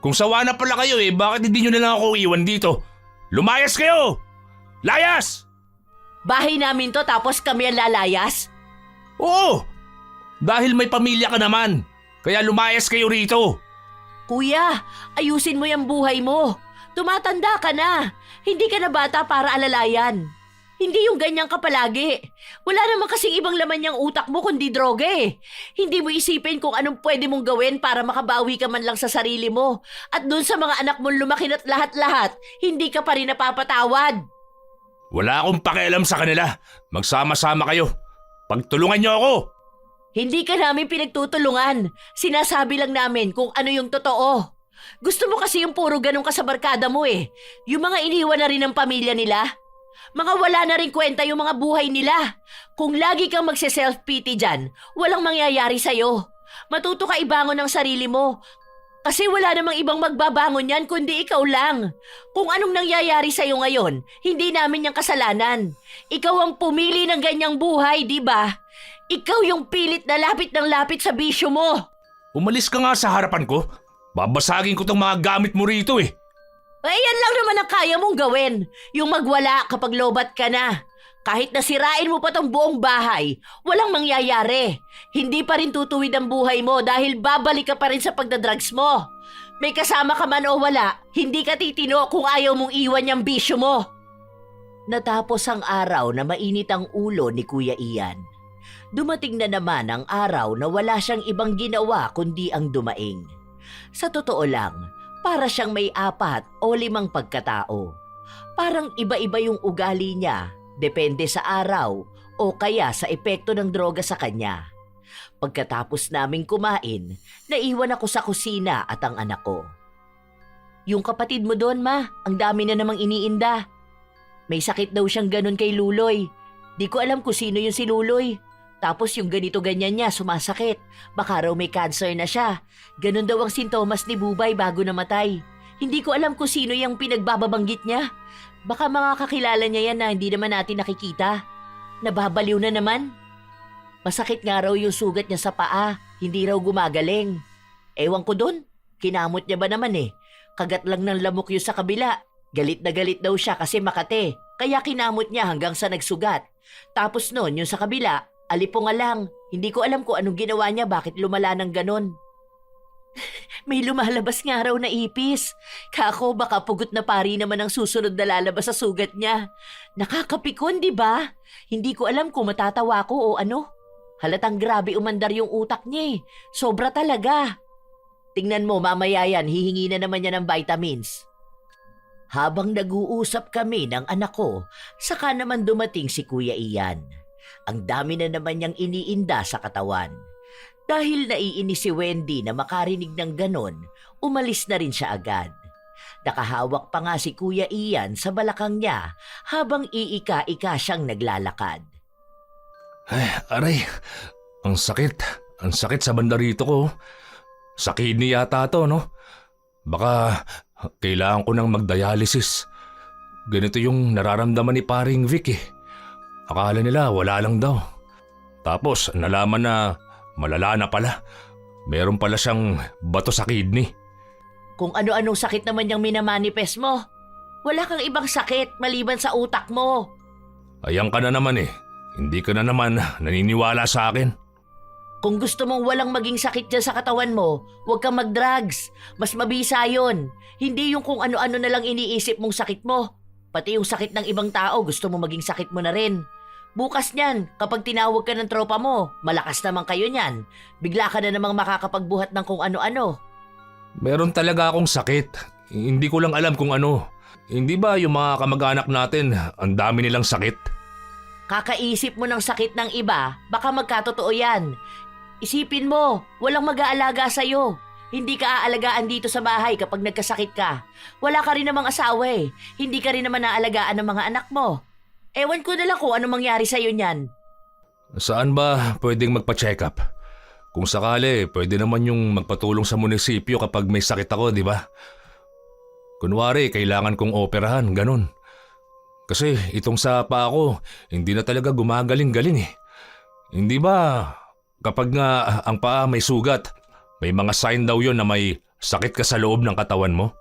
Kung sawa na pala kayo bakit hindi nyo na lang ako iwan dito? Lumayas kayo! Layas! Bahay namin to tapos kami ang lalayas? Oo! Dahil may pamilya ka naman. Kaya lumayas kayo rito. Kuya, ayusin mo yung buhay mo. Tumatanda ka na. Hindi ka na bata para alalayan. Hindi yung ganyan ka palagi. Wala naman kasing ibang laman yung utak mo kundi droga eh. Hindi mo isipin kung anong pwede mong gawin para makabawi ka man lang sa sarili mo. At dun sa mga anak mong lumaki at lahat-lahat, hindi ka pa rin napapatawad. Wala akong pakialam sa kanila. Magsama-sama kayo. Pagtulungan niyo ako. Hindi ka namin pinagtutulungan. Sinasabi lang namin kung ano yung totoo. Gusto mo kasi yung puro ganun ka sa barkada mo eh. Yung mga iniwan na rin ng pamilya nila. Mga wala na rin kwenta yung mga buhay nila. Kung lagi kang magse-self-pity dyan, walang mangyayari sa'yo. Matuto ka ibangon ng sarili mo. Kasi wala namang ibang magbabangon yan kundi ikaw lang. Kung anong nangyayari sa'yo ngayon, hindi namin yung kasalanan. Ikaw ang pumili ng ganyang buhay, di ba? Ikaw yung pilit na lapit ng lapit sa bisyo mo. Umalis ka nga sa harapan ko. Babasagin ko tong mga gamit mo rito eh. Ay, yan lang naman ang kaya mong gawin. Yung magwala kapag lobat ka na. Kahit nasirain mo pa tong buong bahay, walang mangyayari. Hindi pa rin tutuwid ang buhay mo dahil babalik ka pa rin sa pagdadrugs mo. May kasama ka man o wala, hindi ka titino kung ayaw mong iwan yung bisyo mo. Natapos ang araw na mainit ang ulo ni Kuya Ian. Dumating na naman ang araw na wala siyang ibang ginawa kundi ang dumaing. Sa totoo lang, para siyang may 4 o 5 pagkatao. Parang iba-iba yung ugali niya, depende sa araw o kaya sa epekto ng droga sa kanya. Pagkatapos naming kumain, naiwan ako sa kusina at ang anak ko. Yung kapatid mo doon, ma, ang dami na namang iniinda. May sakit daw siyang ganun kay Luloy. Di ko alam kung sino yung si Luloy. Tapos yung ganito-ganyan niya, sumasakit. Baka raw may cancer na siya. Ganun daw ang sintomas ni Bubay bago namatay. Hindi ko alam kung sino yung pinagbababanggit niya. Baka mga kakilala niya yan na hindi naman natin nakikita. Nababaliw na naman. Masakit nga raw yung sugat niya sa paa. Hindi raw gumagaling. Ewan ko dun. Kinamot niya ba naman eh. Kagat lang ng lamok yun sa kabila. Galit na galit daw siya kasi Makate. Kaya kinamot niya hanggang sa nagsugat. Tapos noon yung sa kabila, alipunga lang. Hindi ko alam kung anong ginawa niya, bakit lumala ng ganon. May lumalabas nga raw na ipis. Kako, baka pugot na pari naman ang susunod na lalabas sa sugat niya. Nakakapikon, di ba? Hindi ko alam kung matatawa ko o ano. Halatang grabe umandar yung utak niya eh. Sobra talaga. Tingnan mo, mamaya yan, hihingi na naman niya ng vitamins. Habang nag-uusap kami ng anak ko, saka naman dumating si Kuya Ian. Ang dami na naman niyang iniinda sa katawan. Dahil naiinis si Wendy na makarinig ng ganon, umalis na rin siya agad. Nakahawak pa nga si Kuya Ian sa balakang niya habang iika-ika siyang naglalakad. Ay, aray, ang sakit. Ang sakit sa banda rito ko. Sa kidney yata to, no? Baka kailangan ko ng mag-dialysis. Ganito yung nararamdaman ni paring Vic eh. Akala nila wala lang daw. Tapos nalaman na malala na pala. Meron pala siyang bato sa kidney. Kung ano-anong sakit naman yung minamanifest mo. Wala kang ibang sakit maliban sa utak mo. Ayan ka na naman eh. Hindi ka na naman naniniwala sa akin. Kung gusto mong walang maging sakit dyan sa katawan mo, huwag kang mag-drugs. Mas mabisa yun. Hindi yung kung ano-ano na lang iniisip mong sakit mo. Pati yung sakit ng ibang tao, gusto mo maging sakit mo na rin. Bukas niyan, kapag tinawag ka ng tropa mo, malakas naman kayo niyan. Bigla ka na namang makakapagbuhat ng kung ano-ano. Meron talaga akong sakit. Hindi ko lang alam kung ano. Hindi ba yung mga kamag-anak natin, ang dami nilang sakit? Kakaisip mo ng sakit ng iba, baka magkatotoo yan. Isipin mo, walang mag-aalaga sa'yo. Hindi ka aalagaan dito sa bahay kapag nagkasakit ka. Wala ka rin namang asawa eh. Hindi ka rin naman naalagaan ng mga anak mo. Ewan ko na lang kung ano mangyari sa'yo niyan. Saan ba pwedeng magpa-check up? Kung sakali, pwede naman yung magpatulong sa munisipyo kapag may sakit ako, di ba? Kunwari, kailangan kong operahan, ganun. Kasi itong sa paa ko, hindi na talaga gumagaling-galing eh. Hindi ba kapag nga ang paa may sugat, may mga sign daw yon na may sakit ka sa loob ng katawan mo?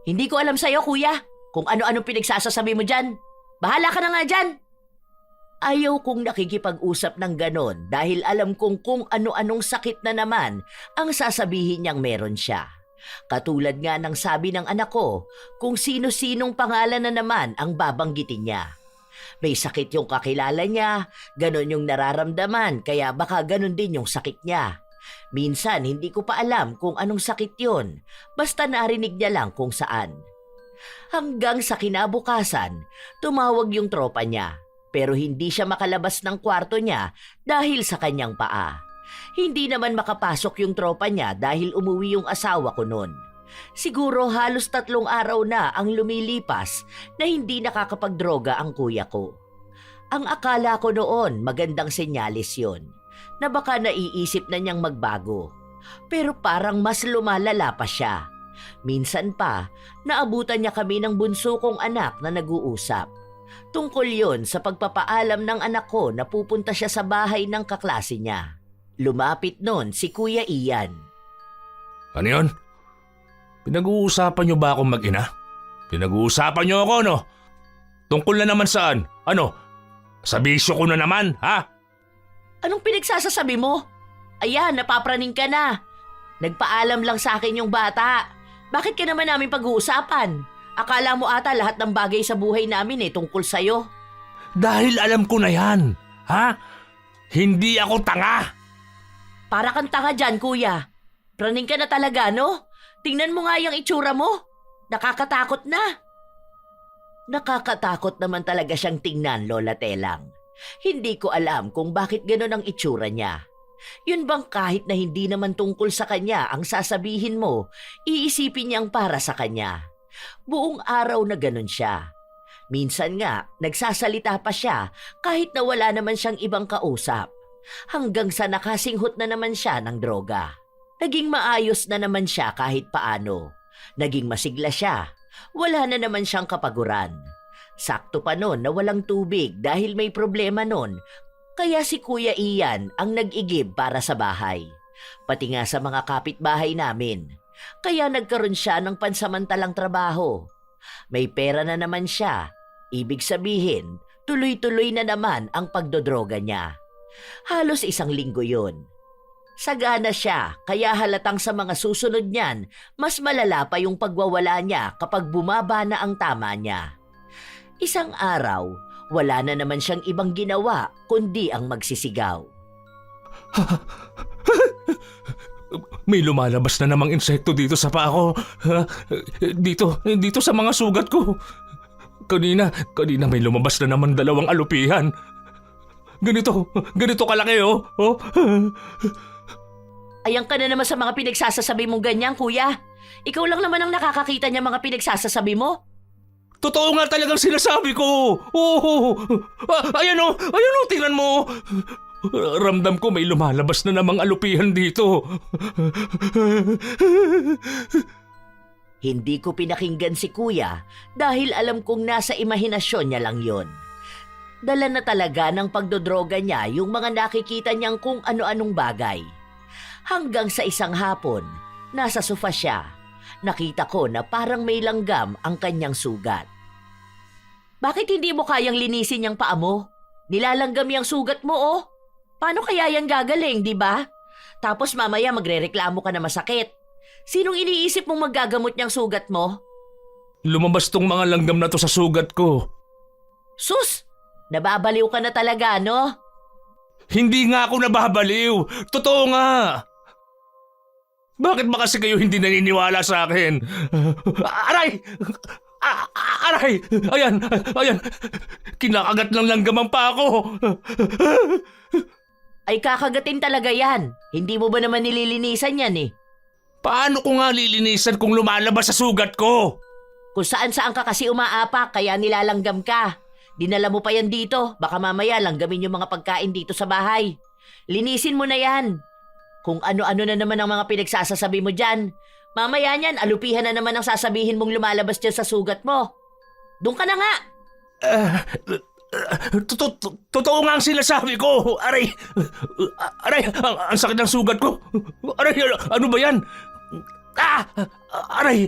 Hindi ko alam sa'yo, kuya. Kung ano-ano pinagsasasabi mo dyan. Bahala ka na nga dyan. Ayaw kong nakikipag-usap ng ganon dahil alam kong kung ano-anong sakit na naman ang sasabihin niyang meron siya. Katulad nga ng sabi ng anak ko, kung sino-sinong pangalan na naman ang babanggitin niya. May sakit yung kakilala niya, ganon yung nararamdaman, kaya baka ganon din yung sakit niya. Minsan hindi ko pa alam kung anong sakit yon, basta narinig niya lang kung saan. Hanggang sa kinabukasan, tumawag yung tropa niya, pero hindi siya makalabas ng kwarto niya dahil sa kanyang paa. Hindi naman makapasok yung tropa niya dahil umuwi yung asawa ko noon. Siguro halos 3 araw na ang lumilipas na hindi nakakapagdroga ang kuya ko. Ang akala ko noon magandang senyales yon, na baka naiisip na niyang magbago. Pero parang mas lumalala pa siya. Minsan pa, naabutan niya kami ng bunso kong anak na nag-uusap. Tungkol yon sa pagpapaalam ng anak ko na pupunta siya sa bahay ng kaklase niya. Lumapit noon si Kuya Ian. Ano yun? Pinag-uusapan niyo ba akong mag-ina? Pinag-uusapan niyo ako, no? Tungkol na naman saan? Ano? Sa bisyo ko na naman, ha? Anong pinagsasasabi mo? Ayan, napapraning ka na. Nagpaalam lang sa akin yung bata. Bakit ka naman namin pag-uusapan? Akala mo ata lahat ng bagay sa buhay namin tungkol sa'yo. Dahil alam ko na yan, ha? Hindi ako tanga. Para kang tanga dyan, kuya. Praning ka na talaga, no? Tingnan mo nga yung itsura mo. Nakakatakot na. Nakakatakot naman talaga siyang tingnan, Lola Telang. Hindi ko alam kung bakit gano'n ang itsura niya. Yun bang kahit na hindi naman tungkol sa kanya ang sasabihin mo, iisipin niyang para sa kanya. Buong araw na gano'n siya. Minsan nga, nagsasalita pa siya kahit na wala naman siyang ibang kausap. Hanggang sa nakasinghot na naman siya ng droga. Naging maayos na naman siya kahit paano. Naging masigla siya. Wala na naman siyang kapaguran. Sakto pa noon na walang tubig dahil may problema noon. Kaya si Kuya Ian ang nag-igib para sa bahay. Pati nga sa mga kapitbahay namin. Kaya nagkaroon siya ng pansamantalang trabaho. May pera na naman siya. Ibig sabihin, tuloy-tuloy na naman ang pagdodroga niya. Halos 1 linggo yun. Sagana siya, kaya halatang sa mga susunod niyan, mas malala pa yung pagwawala niya kapag bumaba na ang tama niya. Isang araw, wala na naman siyang ibang ginawa kundi ang magsisigaw. May lumalabas na namang insekto dito sa paa ko. Dito sa mga sugat ko. Kanina may lumabas na naman 2 alupihan. Ganito kalaki oh. Ayan ka na naman sa mga pinagsasasabi mong ganyan, kuya. Ikaw lang naman ang nakakakita niya mga pinagsasasabi mo. Totoo nga talagang sinasabi ko. Oo. Ayan oh, tingnan mo. Ramdam ko may lumalabas na namang alupihan dito. Hindi ko pinakinggan si kuya dahil alam kong nasa imahinasyon niya lang yon. Dala na talaga ng pagdodroga niya yung mga nakikita niyang kung ano-anong bagay. Hanggang sa isang hapon, nasa sofa siya. Nakita ko na parang may langgam ang kanyang sugat. Bakit hindi mo kayang linisin yung paa mo? Nilalanggam yung sugat mo oh. Paano kaya yan gagaling, di ba? Tapos mamaya magrereklamo ka na masakit. Sinong iniisip mong maggagamot niyang sugat mo? Lumabas tong mga langgam na to sa sugat ko. Sus! Nababaliw ka na talaga, no? Hindi nga ako nababaliw. Totoo nga. Bakit ba kasi kayo hindi naniniwala sa akin? Aray! Aray! Ayan! Kinakagat ng langgam ang paa ko. Ay kakagatin talaga yan. Hindi mo ba naman nililinisan yan eh? Paano ko nga lilinisan kung lumalabas sa sugat ko? Kung saan-saan ka kasi umaapak kaya nilalanggam ka. Dinala mo pa yan dito. Baka mamaya langgamin yung mga pagkain dito sa bahay. Linisin mo na yan. Kung ano-ano na naman ang mga pinagsasasabi mo dyan. Mamaya niyan, alupihan na naman ang sasabihin mong lumalabas dyan sa sugat mo. Doon ka na nga. Totoo nga ang sinasabi ko. Aray! Ang sakit ng sugat ko. Aray! Ano ba yan? Aray!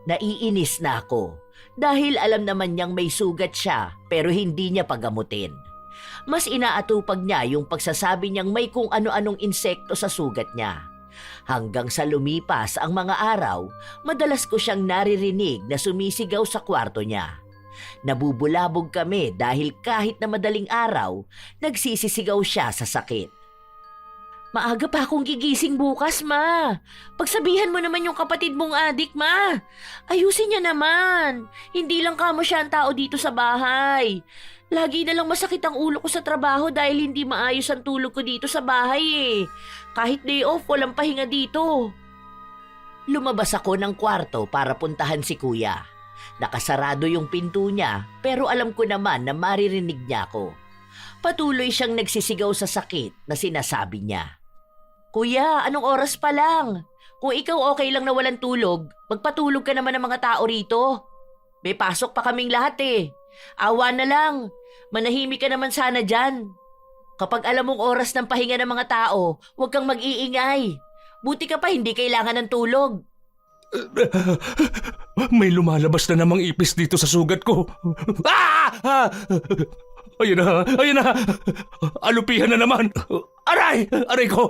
Naiinis na ako. Dahil alam naman niyang may sugat siya pero hindi niya pagamutin. Mas inaatupag niya yung pagsasabi niyang may kung ano-anong insekto sa sugat niya. Hanggang sa lumipas ang mga araw, madalas ko siyang naririnig na sumisigaw sa kwarto niya. Nabubulabog kami dahil kahit na madaling araw, nagsisisigaw siya sa sakit. Maaga pa akong gigising bukas, ma. Pagsabihan mo naman yung kapatid mong adik, ma. Ayusin niya naman. Hindi lang kamo siya ang tao dito sa bahay. Lagi na lang masakit ang ulo ko sa trabaho dahil hindi maayos ang tulog ko dito sa bahay eh. Kahit day off, walang pahinga dito. Lumabas ako ng kwarto para puntahan si kuya. Nakasarado yung pinto niya pero alam ko naman na maririnig niya ako. Patuloy siyang nagsisigaw sa sakit na sinasabi niya. Kuya, anong oras pa lang? Kung ikaw okay lang na walang tulog, magpatulog ka naman ng mga tao rito. May pasok pa kaming lahat eh. Awa na lang. Manahimik ka naman sana dyan. Kapag alam mong oras ng pahinga ng mga tao, huwag kang mag-iingay. Buti ka pa hindi kailangan ng tulog. May lumalabas na namang ipis dito sa sugat ko. Ayun na. Alupihan na naman. Aray ko.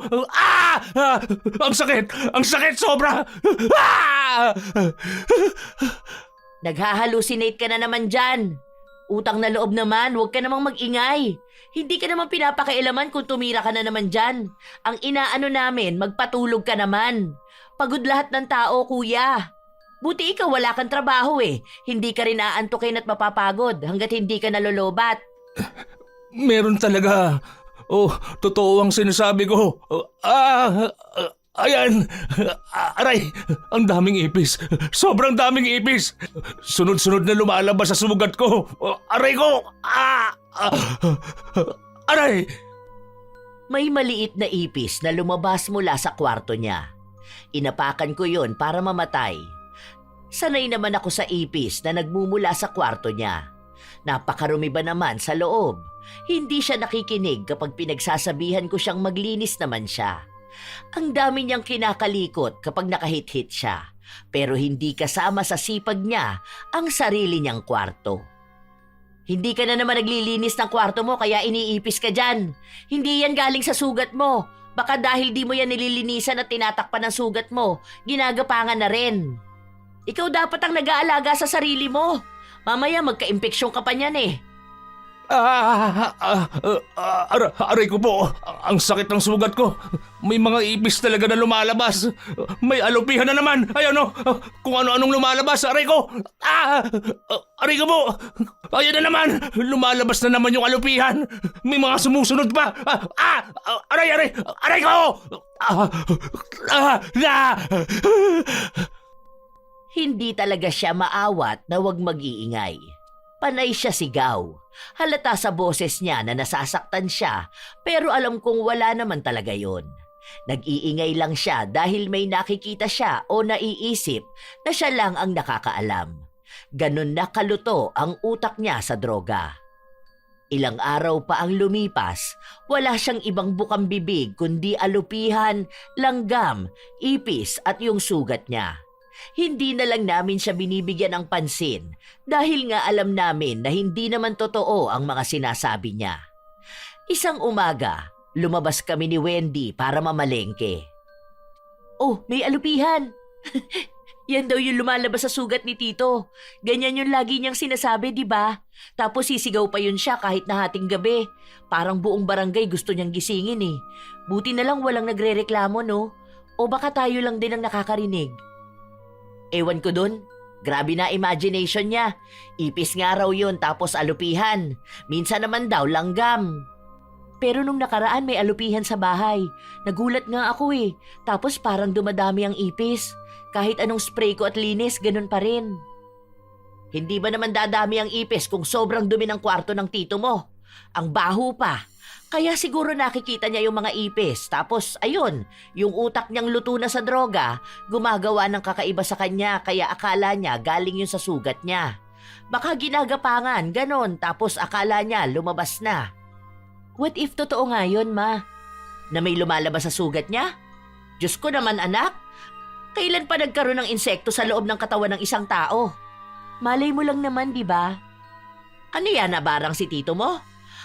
Ang sakit sobra. Naghahalusinate ka na naman dyan. Utang na loob naman, huwag ka namang mag-ingay. Hindi ka naman pinapakailaman kung tumira ka na naman dyan. Ang inaano namin, magpatulog ka naman. Pagod lahat ng tao, kuya. Buti ikaw wala kang trabaho eh. Hindi ka rin aantukin at mapapagod hanggat hindi ka nalolobat. Meron talaga. Oh, totoo ang sinasabi ko. Ayan. Aray, ang daming ipis. Sobrang daming ipis. Sunod-sunod na lumalabas sa sugat ko. Aray ko. Aray. May maliit na ipis na lumabas mula sa kwarto niya. Inapakan ko yon para mamatay. Sanay naman ako sa ipis na nagmumula sa kwarto niya. Napakarumi ba naman sa loob? Hindi siya nakikinig kapag pinagsasabihan ko siyang maglinis naman siya. Ang dami niyang kinakalikot kapag nakahit-hit siya, pero hindi kasama sa sipag niya ang sarili niyang kwarto. Hindi ka na naman naglilinis ng kwarto mo kaya iniipis ka dyan. Hindi yan galing sa sugat mo. Baka dahil di mo yan nililinisan at tinatakpan ng sugat mo, ginagapangan na rin. Ikaw dapat ang nag-aalaga sa sarili mo. Mamaya magka-impeksyon ka pa niyan eh. Aray ko po. Ang sakit ng sugat ko. May mga ipis talaga na lumalabas. May alupihan na naman. Ayan o. Kung ano-anong lumalabas. Aray ko. Aray ko po. Ayan na naman. Lumalabas na naman yung alupihan. May mga sumusunod pa. Aray. Aray ko. Hindi talaga siya maawat na wag mag-iingay. Panay siya sigaw. Halata sa boses niya na nasasaktan siya, pero alam kong wala naman talaga yon. Nag-iingay lang siya dahil may nakikita siya o naiisip na siya lang ang nakakaalam. Ganun na kaluto ang utak niya sa droga. Ilang araw pa ang lumipas, wala siyang ibang bukang bibig kundi alupihan, langgam, ipis at yung sugat niya. Hindi na lang namin siya binibigyan ng pansin dahil nga alam namin na hindi naman totoo ang mga sinasabi niya. Isang umaga, lumabas kami ni Wendy para mamalengke. Oh, may alupihan! Yan daw yung lumalabas sa sugat ni Tito. Ganyan yung lagi niyang sinasabi, di ba? Tapos sisigaw pa yun siya kahit na hating gabi. Parang buong barangay gusto niyang gisingin eh. Buti na lang walang nagrereklamo, no? O baka tayo lang din ang nakakarinig. Ewan ko dun. Grabe na imagination niya. Ipis nga raw yun tapos alupihan. Minsan naman daw langgam. Pero nung nakaraan may alupihan sa bahay. Nagulat nga ako eh. Tapos parang dumadami ang ipis. Kahit anong spray ko at linis, ganun pa rin. Hindi ba naman dadami ang ipis kung sobrang dumi ng kwarto ng tito mo? Ang baho pa. Kaya siguro nakikita niya yung mga ipis. Tapos ayun, yung utak niyang luto na sa droga, gumagawa ng kakaiba sa kanya kaya akala niya galing yun sa sugat niya. Baka ginagapangan, ganon, tapos akala niya lumabas na. What if totoo nga yun, ma? Na may lumalabas sa sugat niya? Diyos ko naman, anak. Kailan pa nagkaroon ng insekto sa loob ng katawan ng isang tao? Malay mo lang naman, di ba? Ano yan, nabarang si tito mo?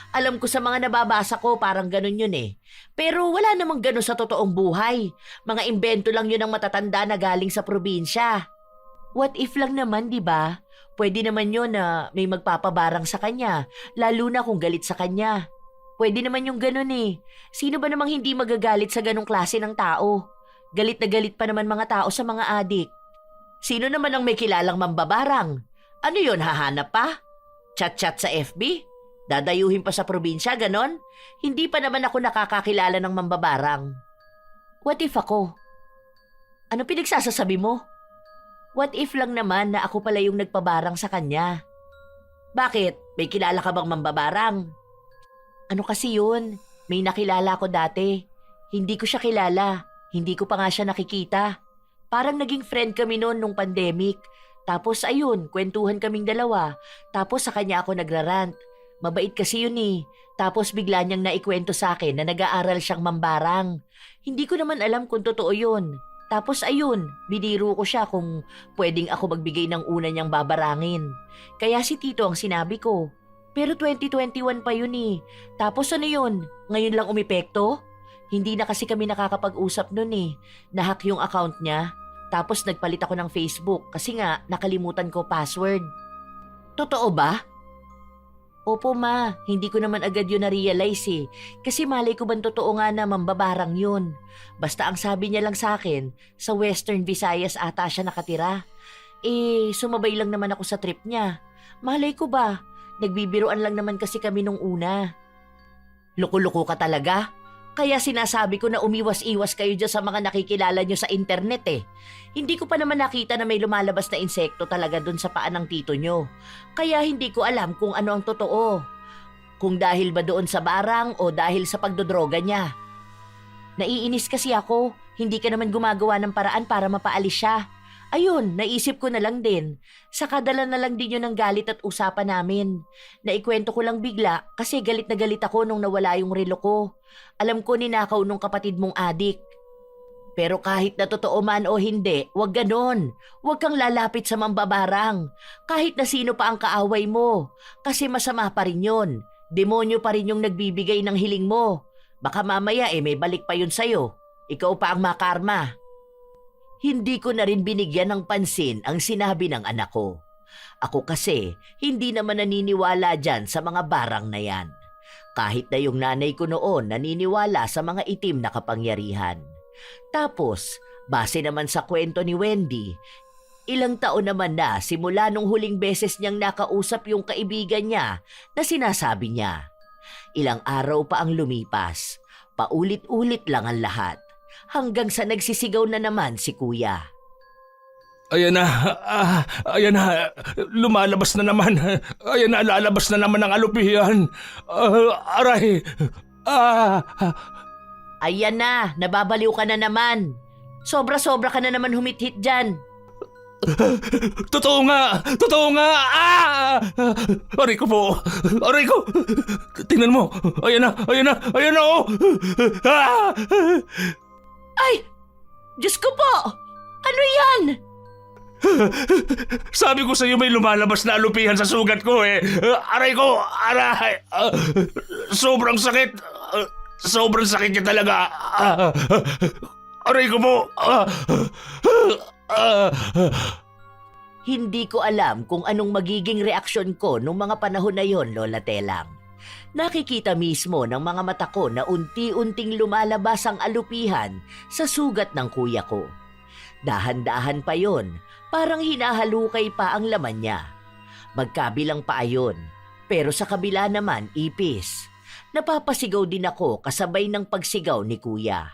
Alam ko sa mga nababasa ko parang ganun yun eh. Pero wala namang ganun sa totoong buhay. Mga imbento lang yun ng matatanda na galing sa probinsya. What if lang naman, di ba? Pwede naman yun na may magpapabarang sa kanya, lalo na kung galit sa kanya. Pwede naman yung ganun eh. Sino ba namang hindi magagalit sa ganung klase ng tao? Galit na galit pa naman mga tao sa mga adik. Sino naman ang may kilalang mambabarang? Ano yun, hahanap pa? Chat-chat sa FB? Dadayuhin pa sa probinsya, ganon? Hindi pa naman ako nakakakilala ng mambabarang. What if ako? Ano pinagsasasabi mo? What if lang naman na ako pala yung nagpabarang sa kanya? Bakit? May kilala ka bang mambabarang? Ano kasi yun? May nakilala ko dati. Hindi ko siya kilala. Hindi ko pa nga siya nakikita. Parang naging friend kami noon nung pandemic. Tapos ayun, kwentuhan kaming dalawa. Tapos sa kanya ako nagrarant. Mabait kasi yun eh. Tapos bigla niyang naikwento sa akin na nag-aaral siyang mambarang. Hindi ko naman alam kung totoo yun. Tapos ayun, biniro ko siya kung pwedeng ako magbigay ng una niyang babarangin. Kaya si Tito ang sinabi ko. Pero 2021 pa yun eh. Tapos ano yun? Ngayon lang umepekto? Hindi na kasi kami nakakapag-usap nun eh. Nahack yung account niya. Tapos nagpalit ako ng Facebook kasi nga nakalimutan ko password. Totoo ba? Opo ma, hindi ko naman agad yun na-realize eh. Kasi malay ko bang totoo nga na mambabarang yun. Basta ang sabi niya lang sa akin, sa Western Visayas ata siya nakatira. Sumabay lang naman ako sa trip niya. Malay ko ba, nagbibiruan lang naman kasi kami nung una. Loko-loko ka talaga? Kaya sinasabi ko na umiwas-iwas kayo dyan sa mga nakikilala nyo sa internet eh. Hindi ko pa naman nakita na may lumalabas na insekto talaga dun sa paan ng tito nyo. Kaya hindi ko alam kung ano ang totoo. Kung dahil ba doon sa barang o dahil sa pagdodroga niya. Naiinis kasi ako, hindi ka naman gumagawa ng paraan para mapaalis siya. Ayun, naisip ko na lang din. Saka dala na lang din yun ng galit at usapan namin. Naikwento ko lang bigla kasi galit na galit ako nung nawala yung relo ko. Alam ko ninakaw nung kapatid mong adik. Pero kahit na totoo man o hindi, wag ganon. Wag kang lalapit sa mambabarang. Kahit na sino pa ang kaaway mo. Kasi masama pa rin yun. Demonyo pa rin yung nagbibigay ng hiling mo. Baka mamaya may balik pa yun sa'yo. Ikaw pa ang makarma. Hindi ko na rin binigyan ng pansin ang sinabi ng anak ko. Ako kasi, hindi naman naniniwala dyan sa mga barang na yan. Kahit na yung nanay ko noon naniniwala sa mga itim na kapangyarihan. Tapos, base naman sa kwento ni Wendy, ilang taon naman na simula nung huling beses niyang nakausap yung kaibigan niya na sinasabi niya. Ilang araw pa ang lumipas, paulit-ulit lang ang lahat. Hanggang sa nagsisigaw na naman si kuya. Ayan na, lumalabas na naman. Ayan na, lalabas na naman ang alupihan. Aray! Ayan na, nababaliw ka na naman. Sobra-sobra ka na naman humit-hit dyan. Totoo nga! Aray ko po! Aray ko! Tingnan mo! Ayan na oh! Ay! Diyos ko po! Ano yan? Sabi ko sa iyo may lumalabas na alupihan sa sugat ko eh. Aray ko! Aray! Sobrang sakit! Sobrang sakit niya talaga! Aray ko po! Hindi ko alam kung anong magiging reaksyon ko nung mga panahon na yon, Lola Telang. Nakikita mismo ng mga mata ko na unti-unting lumalabas ang alupihan sa sugat ng kuya ko. Dahan-dahan pa yon, parang hinahalukay pa ang laman niya. Magkabilang pa ayon, pero sa kabila naman ipis. Napapasigaw din ako kasabay ng pagsigaw ni kuya.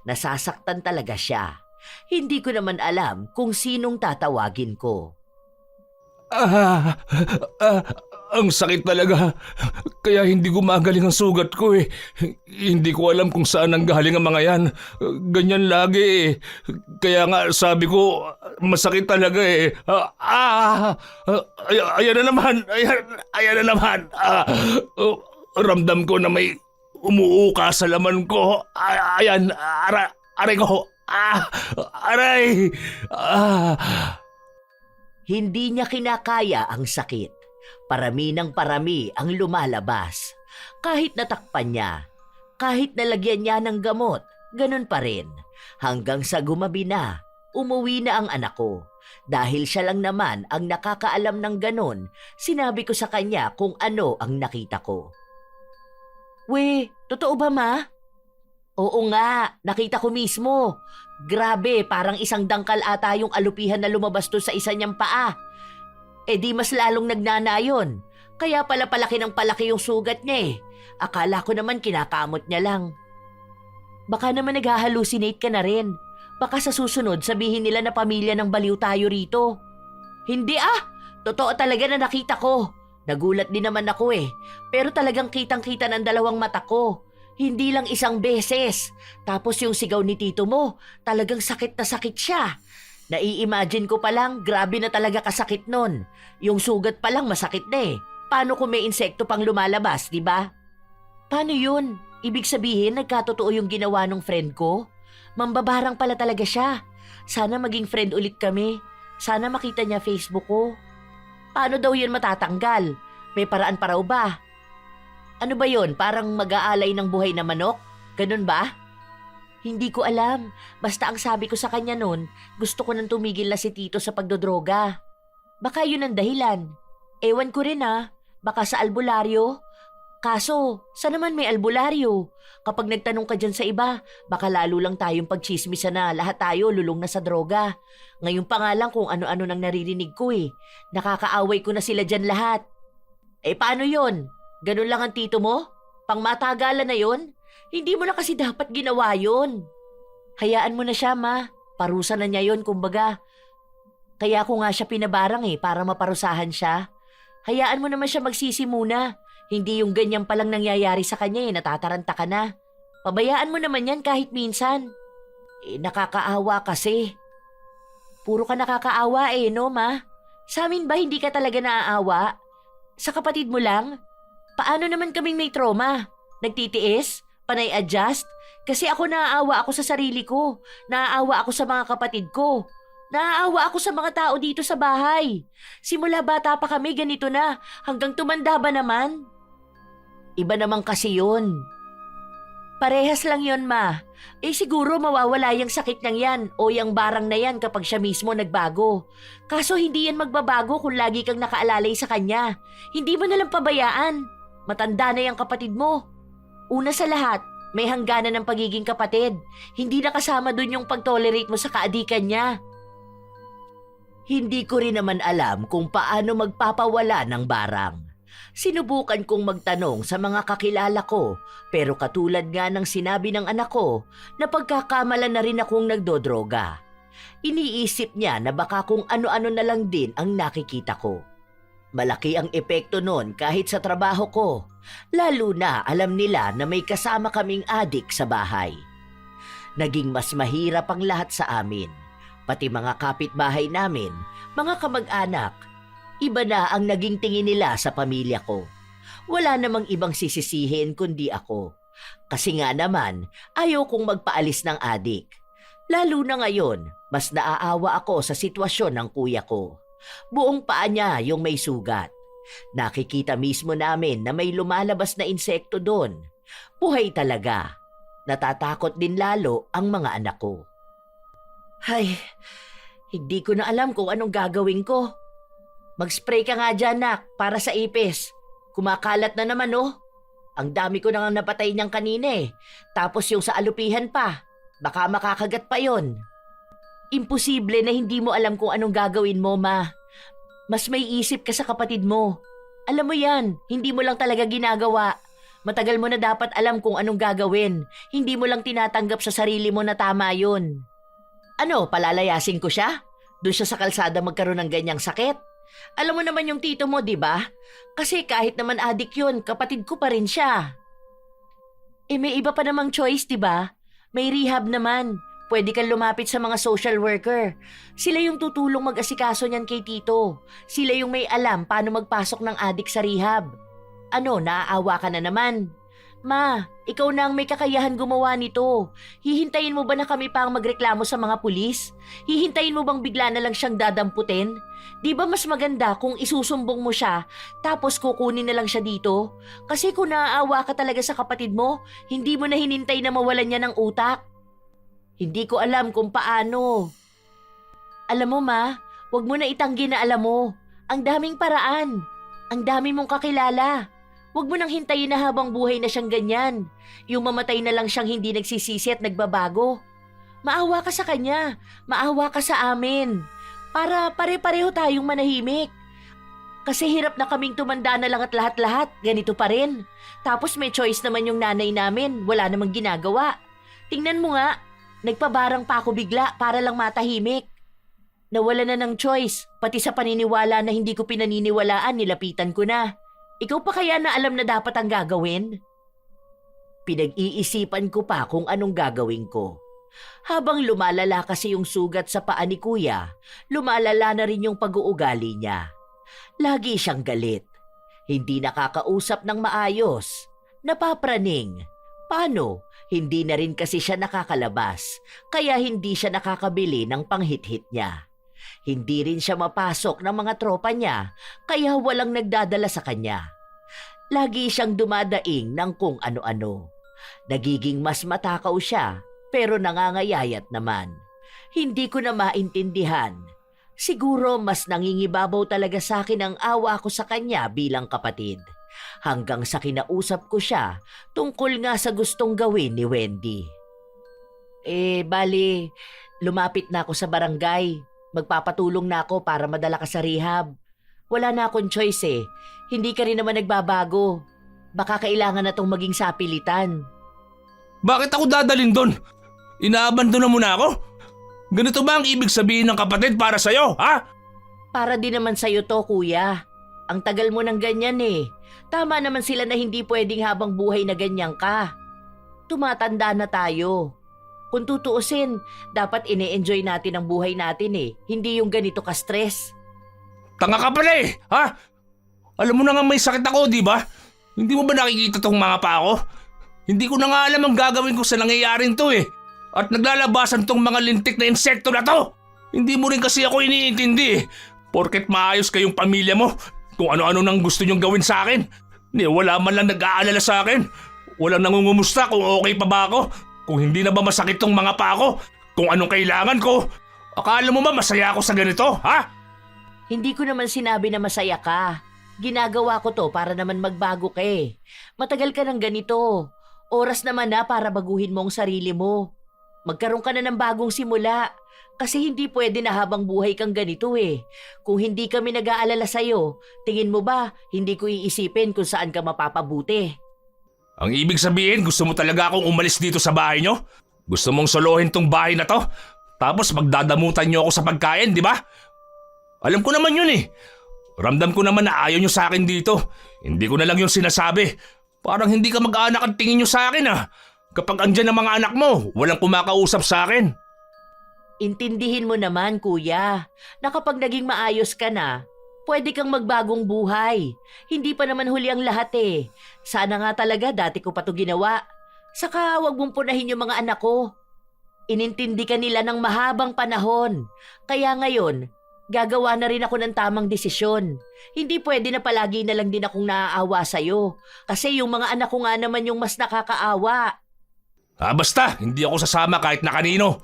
Nasasaktan talaga siya. Hindi ko naman alam kung sinong tatawagin ko. Ang sakit talaga. Kaya hindi gumagaling ang sugat ko eh. Hindi ko alam kung saan ang galing ang mga yan. Ganyan lagi eh. Kaya nga sabi ko, masakit talaga eh. Ayan na naman. Ayan na naman. Ramdam ko na may umuuka sa laman ko. Ayan. Aray ko. Aray. Hindi niya kinakaya ang sakit. Parami ng parami ang lumalabas. Kahit natakpan niya, kahit nalagyan niya ng gamot, ganun pa rin. Hanggang sa gumabi na, umuwi na ang anak ko. Dahil siya lang naman ang nakakaalam ng ganun, sinabi ko sa kanya kung ano ang nakita ko. We, totoo ba ma? Oo nga, nakita ko mismo. Grabe, parang isang dangkal ata yung alupihan na lumabas to sa isa niyang paa. Di mas lalong nagnanayon. Kaya pala palaki ng palaki yung sugat niya eh. Akala ko naman kinakamot niya lang. Baka naman nag-hallucinate ka na rin. Baka sa susunod sabihin nila na pamilya ng baliw tayo rito. Hindi totoo talaga na nakita ko. Nagulat din naman ako eh. Pero talagang kitang-kita ng dalawang mata ko. Hindi lang isang beses. Tapos yung sigaw ni tito mo, talagang sakit na sakit siya. Nai-imagine ko pa lang, grabe na talaga kasakit nun. Yung sugat pa lang masakit na eh. Paano kung may insekto pang lumalabas, di ba? Paano yun? Ibig sabihin, nagkatotoo yung ginawa ng friend ko? Mambabarang pala talaga siya. Sana maging friend ulit kami. Sana makita niya Facebook ko. Paano daw yun matatanggal? May paraan pa raw ba? Ano ba yun? Parang mag-aalay ng buhay na manok? Ganun ba? Hindi ko alam. Basta ang sabi ko sa kanya nun, gusto ko nang tumigil na si Tito sa pagdodroga. Baka yun ang dahilan. Ewan ko rin Baka sa albularyo? Kaso, saan naman may albularyo? Kapag nagtanong ka dyan sa iba, baka lalo lang tayong pagchismisan na lahat tayo lulong na sa droga. Ngayon pa nga lang kung ano-ano nang naririnig ko eh. Nakakaaway ko na sila dyan lahat. Eh paano yon? Ganun lang ang tito mo? Pangmatagalan na yon? Hindi mo na kasi dapat ginawa yon. Hayaan mo na siya, ma. Parusa na niya yon, kumbaga. Kaya ko nga siya pinabarang para maparusahan siya. Hayaan mo naman siya magsisi muna. Hindi yung ganyan palang nangyayari sa kanya natataranta ka na. Pabayaan mo naman yan kahit minsan. Nakakaawa kasi. Puro ka nakakaawa no, ma? Sa amin ba hindi ka talaga naaawa? Sa kapatid mo lang? Paano naman kaming may trauma? Nagtitiis? Panay adjust? Kasi ako naaawa ako sa sarili ko. Naaawa ako sa mga kapatid ko. Naaawa ako sa mga tao dito sa bahay. Simula bata pa kami ganito na, hanggang tumanda ba naman? Iba naman kasi yun. Parehas lang yun, ma. Siguro mawawala yung sakit niyang yan o yung barang na yan kapag siya mismo nagbago. Kaso hindi yan magbabago kung lagi kang nakaalalay sa kanya. Hindi mo nalang pabayaan. Matanda na yung kapatid mo. Una sa lahat, may hangganan ng pagiging kapatid. Hindi na kasama dun yung pag-tolerate mo sa kaadikan niya. Hindi ko rin naman alam kung paano magpapawala ng barang. Sinubukan kong magtanong sa mga kakilala ko, pero katulad nga ng sinabi ng anak ko na pagkakamalan na rin akong nagdodroga. Iniisip niya na baka kung ano-ano na lang din ang nakikita ko. Malaki ang epekto nun kahit sa trabaho ko, lalo na alam nila na may kasama kaming adik sa bahay. Naging mas mahirap ang lahat sa amin. Pati mga kapitbahay namin, mga kamag-anak, iba na ang naging tingin nila sa pamilya ko. Wala namang ibang sisisihin kundi ako. Kasi nga naman, ayaw kong magpaalis ng adik. Lalo na ngayon, mas naaawa ako sa sitwasyon ng kuya ko. Buong paa niya yung may sugat. Nakikita mismo namin na may lumalabas na insekto doon. Buhay talaga. Natatakot din lalo ang mga anak ko. Ay, hindi ko na alam kung anong gagawin ko. Mag-spray ka nga dyan, nak, para sa ipis. Kumakalat na naman, oh. Ang dami ko nang napatay niyang kanina. Tapos yung sa alupihan pa. Baka makakagat pa yon. Imposible na hindi mo alam kung anong gagawin mo, ma. Mas may isip ka sa kapatid mo. Alam mo yan, hindi mo lang talaga ginagawa. Matagal mo na dapat alam kung anong gagawin. Hindi mo lang tinatanggap sa sarili mo na tama yun. Ano, palalayasin ko siya? Doon siya sa kalsada magkaroon ng ganyang sakit? Alam mo naman yung tito mo, di ba? Kasi kahit naman adik yun, kapatid ko pa rin siya. May iba pa namang choice, di ba? May rehab naman. Pwede kang lumapit sa mga social worker. Sila yung tutulong mag-asikaso niyan kay tito. Sila yung may alam paano magpasok ng adik sa rehab. Ano, naaawa ka na naman? Ma, ikaw na ang may kakayahan gumawa nito. Hihintayin mo ba na kami pa ang magreklamo sa mga pulis? Hihintayin mo bang bigla na lang siyang dadamputin? Di ba mas maganda kung isusumbong mo siya tapos kukunin na lang siya dito? Kasi kung naaawa ka talaga sa kapatid mo, hindi mo na hinintay na mawalan niya ng utak. Hindi ko alam kung paano. Alam mo, ma, wag mo na itanggi na alam mo. Ang daming paraan. Ang dami mong kakilala. Huwag mo nang hintayin na habang buhay na siyang ganyan. Yung mamatay na lang siyang hindi nagsisisi at nagbabago. Maawa ka sa kanya. Maawa ka sa amin. Para pare-pareho tayong manahimik. Kasi hirap na kaming tumanda na lang at lahat-lahat. Ganito pa rin. Tapos may choice naman yung nanay namin. Wala namang ginagawa. Tingnan mo nga. Nagpabarang pa ako bigla para lang matahimik. Nawala na ng choice. Pati sa paniniwala na hindi ko pinaniniwalaan, nilapitan ko na. Ikaw pa kaya na alam na dapat ang gagawin? Pinag-iisipan ko pa kung anong gagawin ko. Habang lumalala kasi yung sugat sa paa ni kuya, lumalala na rin yung pag-uugali niya. Lagi siyang galit. Hindi nakakausap ng maayos. Napapraning. Paano? Hindi na rin kasi siya nakakalabas, kaya hindi siya nakakabili ng panghit-hit niya. Hindi rin siya mapasok ng mga tropa niya, kaya walang nagdadala sa kanya. Lagi siyang dumadaing ng kung ano-ano. Nagiging mas matakaw siya, pero nangangayayat naman. Hindi ko na maintindihan. Siguro mas nangingibabaw talaga sa akin ang awa ko sa kanya bilang kapatid. Hanggang sa kinausap ko siya tungkol nga sa gustong gawin ni Wendy. Bali, lumapit na ako sa barangay. Magpapatulong na ako para madala ka sa rehab. Wala na akong choice eh. Hindi ka rin naman nagbabago. Baka kailangan na tong maging sapilitan. Bakit ako dadalhin doon? Inaabandona mo na ako? Ganito ba ang ibig sabihin ng kapatid para sa'yo, ha? Para din naman sa'yo to, kuya. Ang tagal mo ng ganyan eh. Tama naman sila na hindi pwedeng habang buhay na ganyan ka. Tumatanda na tayo. Kung tutuusin, dapat ine-enjoy natin ang buhay natin eh. Hindi yung ganito ka-stress. Tanga ka pala eh, ha? Alam mo na nga may sakit ako, di ba? Hindi mo ba nakikita tong mga pa ako? Hindi ko na nga alam ang gagawin ko sa nangyayaring to eh. At naglalabasan tong mga lintik na insekto na to. Hindi mo rin kasi ako iniintindi eh. Porket maayos kayong pamilya mo, kung ano-ano nang gusto nyong gawin sa akin. Wala man lang nag-aalala sa akin. Walang nangungumusta kung okay pa ba ako. Kung hindi na ba masakit tong mga pa ako. Kung anong kailangan ko. Akala mo ba masaya ako sa ganito, ha? Hindi ko naman sinabi na masaya ka. Ginagawa ko to para naman magbago ka eh. Matagal ka ng ganito. Oras naman na para baguhin mo ang sarili mo. Magkaroon ka na ng bagong simula. Kasi hindi pwede na habang buhay kang ganito eh. Kung hindi kami nag-aalala sa'yo, tingin mo ba hindi ko iisipin kung saan ka mapapabuti? Ang ibig sabihin, gusto mo talaga akong umalis dito sa bahay nyo? Gusto mong solohin tong bahay na to? Tapos magdadamutan nyo ako sa pagkain, di ba? Alam ko naman yun eh. Ramdam ko naman na ayaw nyo sa akin dito. Hindi ko na lang yun sinasabi. Parang hindi ka mag-aanak ang tingin nyo sa akin ah. Kapag andyan ang mga anak mo, walang kumakausap sa akin. Intindihin mo naman, kuya, na kapag naging maayos ka na, pwede kang magbagong buhay. Hindi pa naman huli ang lahat eh. Sana nga talaga dati ko pa to ginawa. Saka wag mong punahin yung mga anak ko. Inintindi ka nila ng mahabang panahon. Kaya ngayon, gagawa na rin ako ng tamang desisyon. Hindi pwede na palagi na lang din akong naaawa sa'yo. Kasi yung mga anak ko nga naman yung mas nakakaawa. Basta, hindi ako sasama kahit na kanino.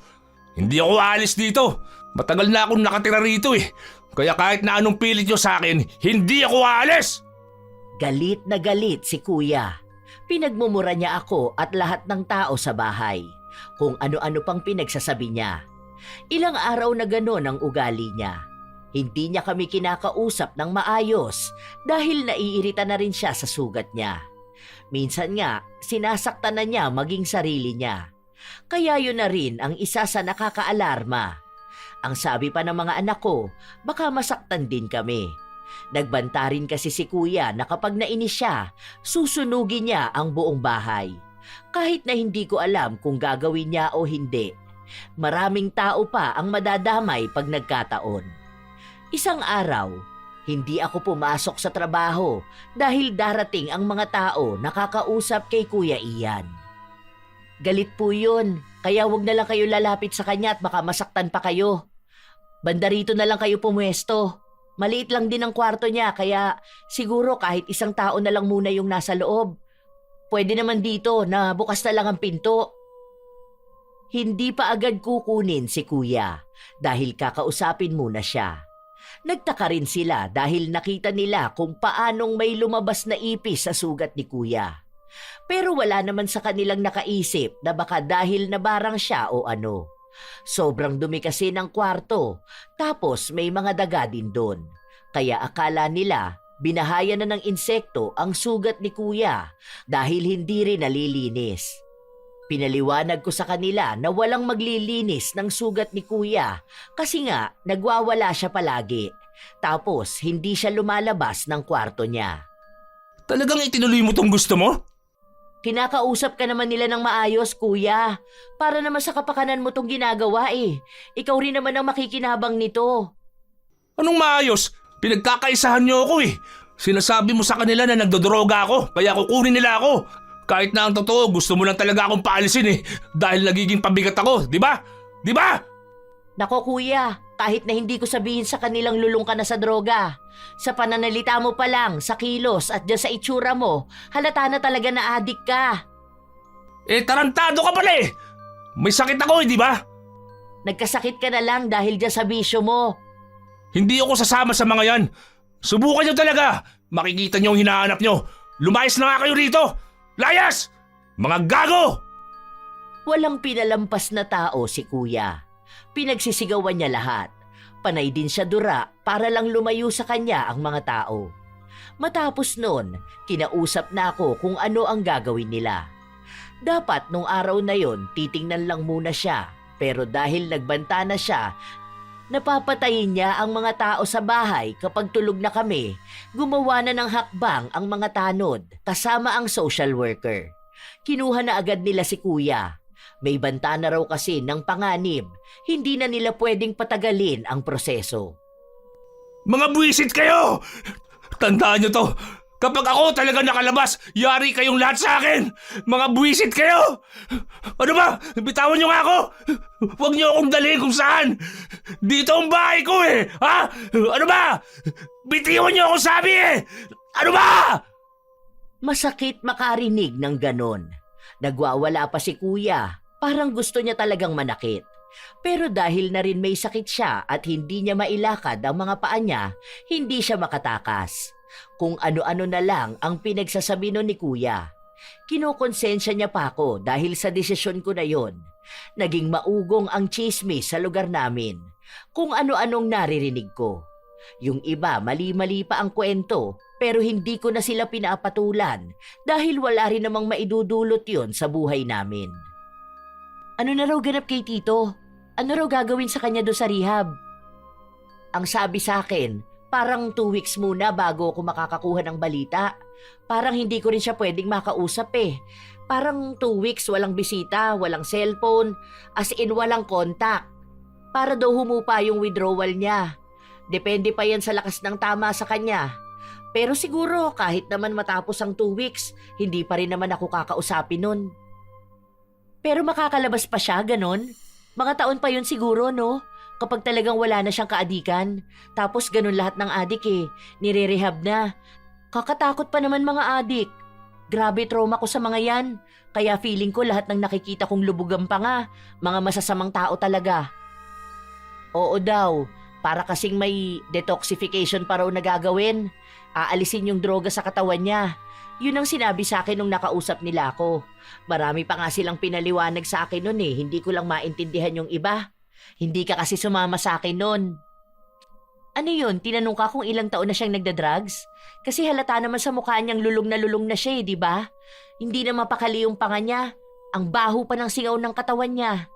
Hindi ako aalis dito. Matagal na akong nakatira rito eh. Kaya kahit na anong pilit nyo sa akin, hindi ako aalis! Galit na galit si kuya. Pinagmumura niya ako at lahat ng tao sa bahay. Kung ano-ano pang pinagsasabi niya. Ilang araw na gano'n ang ugali niya. Hindi niya kami kinakausap ng maayos dahil naiirita na rin siya sa sugat niya. Minsan nga, sinasaktan na niya maging sarili niya. Kaya yun na rin ang isa sa nakakaalarma. Ang sabi pa ng mga anak ko, baka masaktan din kami. Nagbanta rin kasi si kuya na kapag nainis siya, susunugin niya ang buong bahay. Kahit na hindi ko alam kung gagawin niya o hindi. Maraming tao pa ang madadamay pag nagkataon. Isang araw, hindi ako pumasok sa trabaho dahil darating ang mga tao nakakausap kay Kuya Ian. Galit po yun, kaya wag na lang kayo lalapit sa kanya at baka masaktan pa kayo. Banda rito na lang kayo pumuesto. Maliit lang din ang kwarto niya kaya siguro kahit isang tao na lang muna yung nasa loob. Pwede naman dito na bukas na lang ang pinto. Hindi pa agad kukunin si Kuya dahil kakausapin muna siya. Nagtaka rin sila dahil nakita nila kung paanong may lumabas na ipis sa sugat ni Kuya. Pero wala naman sa kanilang nakaisip na baka dahil nabarang siya o ano. Sobrang dumi kasi ng kwarto, tapos may mga daga din doon. Kaya akala nila binahayan na ng insekto ang sugat ni Kuya dahil hindi rin nalilinis. Pinaliwanag ko sa kanila na walang maglilinis ng sugat ni Kuya kasi nga nagwawala siya palagi. Tapos hindi siya lumalabas ng kwarto niya. Talagang itinuloy mo tong gusto mo? Kinakausap ka naman nila ng maayos, kuya. Para naman sa kapakanan mo tong ginagawa eh. Ikaw rin naman ang makikinabang nito. Anong maayos? Pinagkakaisahan niyo ako eh. Sinasabi mo sa kanila na nagdodroga ako, kaya kukunin nila ako. Kahit na ang totoo, gusto mo lang talaga akong paalisin eh. Dahil nagiging pabigat ako, di ba? Di ba? Nako kuya, kahit na hindi ko sabihin sa kanilang lulong ka na sa droga. Sa pananalita mo pa lang, sa kilos at dyan sa itsura mo, halata na talaga na adik ka. Tarantado ka pala eh. May sakit ako eh, di ba? Nagkasakit ka na lang dahil dyan sa bisyo mo. Hindi ako sasama sa mga yan. Subukan nyo talaga. Makikita nyo ang hinahanap nyo. Lumayas na nga kayo rito. Layas! Mga gago! Walang pinalampas na tao si kuya. Pinagsisigawan niya lahat. Panay din siya dura para lang lumayo sa kanya ang mga tao. Matapos nun, kinausap na ako kung ano ang gagawin nila. Dapat nung araw na yon titingnan lang muna siya, pero dahil nagbanta na siya, napapatayin niya ang mga tao sa bahay kapag tulog na kami, gumawa na ng hakbang ang mga tanod kasama ang social worker. Kinuha na agad nila si kuya. May banta na raw kasi ng panganib, hindi na nila pwedeng patagalin ang proseso. Mga buwisit kayo! Tandaan nyo to. Kapag ako talaga nakalabas, yari kayong lahat sa akin! Mga buwisit kayo! Ano ba? Bitawan nyo nga ako! Huwag nyo akong dalhin kung saan! Dito ang bahay ko eh! Ha? Ano ba? Bitiwan nyo ako sabi eh! Ano ba? Masakit makarinig ng ganon. Nagwawala pa si kuya. Parang gusto niya talagang manakit. Pero dahil na rin may sakit siya at hindi niya mailakad ang mga paa niya, hindi siya makatakas. Kung ano-ano na lang ang pinagsasabi nun ni kuya. Kinukonsensya niya pa ako dahil sa desisyon ko na yon. Naging maugong ang chismis sa lugar namin. Kung ano-anong naririnig ko. Yung iba mali-mali pa ang kwento pero hindi ko na sila pinapatulan dahil wala rin namang maidudulot yon sa buhay namin. Ano na raw ganap kay Tito? Ano raw gagawin sa kanya doon sa rehab? Ang sabi sa akin, parang 2 weeks muna bago ako makakakuha ng balita. Parang hindi ko rin siya pwedeng makausap eh. Parang 2 weeks walang bisita, walang cellphone, as in walang contact. Para daw humupa yung withdrawal niya. Depende pa yan sa lakas ng tama sa kanya. Pero siguro kahit naman matapos ang 2 weeks, hindi pa rin naman ako kakausapin nun. Pero makakalabas pa siya, ganon? Mga taon pa yun siguro, no? Kapag talagang wala na siyang kaadikan. Tapos ganon lahat ng adik eh. Nire-rehab na. Kakatakot pa naman mga adik. Grabe trauma ko sa mga yan. Kaya feeling ko lahat ng nakikita kong lubugan pa nga. Mga masasamang tao talaga. Oo daw. Para kasing may detoxification pa raw na gagawin. Aalisin yung droga sa katawan niya. Yun ang sinabi sa akin nung nakausap nila ako. Marami pa nga silang pinaliwanag sa akin nun eh. Hindi ko lang maintindihan yung iba. Hindi ka kasi sumama sa akin nun. Ano yun? Tinanong ka kung ilang taon na siyang nagda-drugs? Kasi halata naman sa mukha niyang lulong na siya eh, di ba? Hindi na mapakali yung panga niya. Ang baho pa ng singaw ng katawan niya.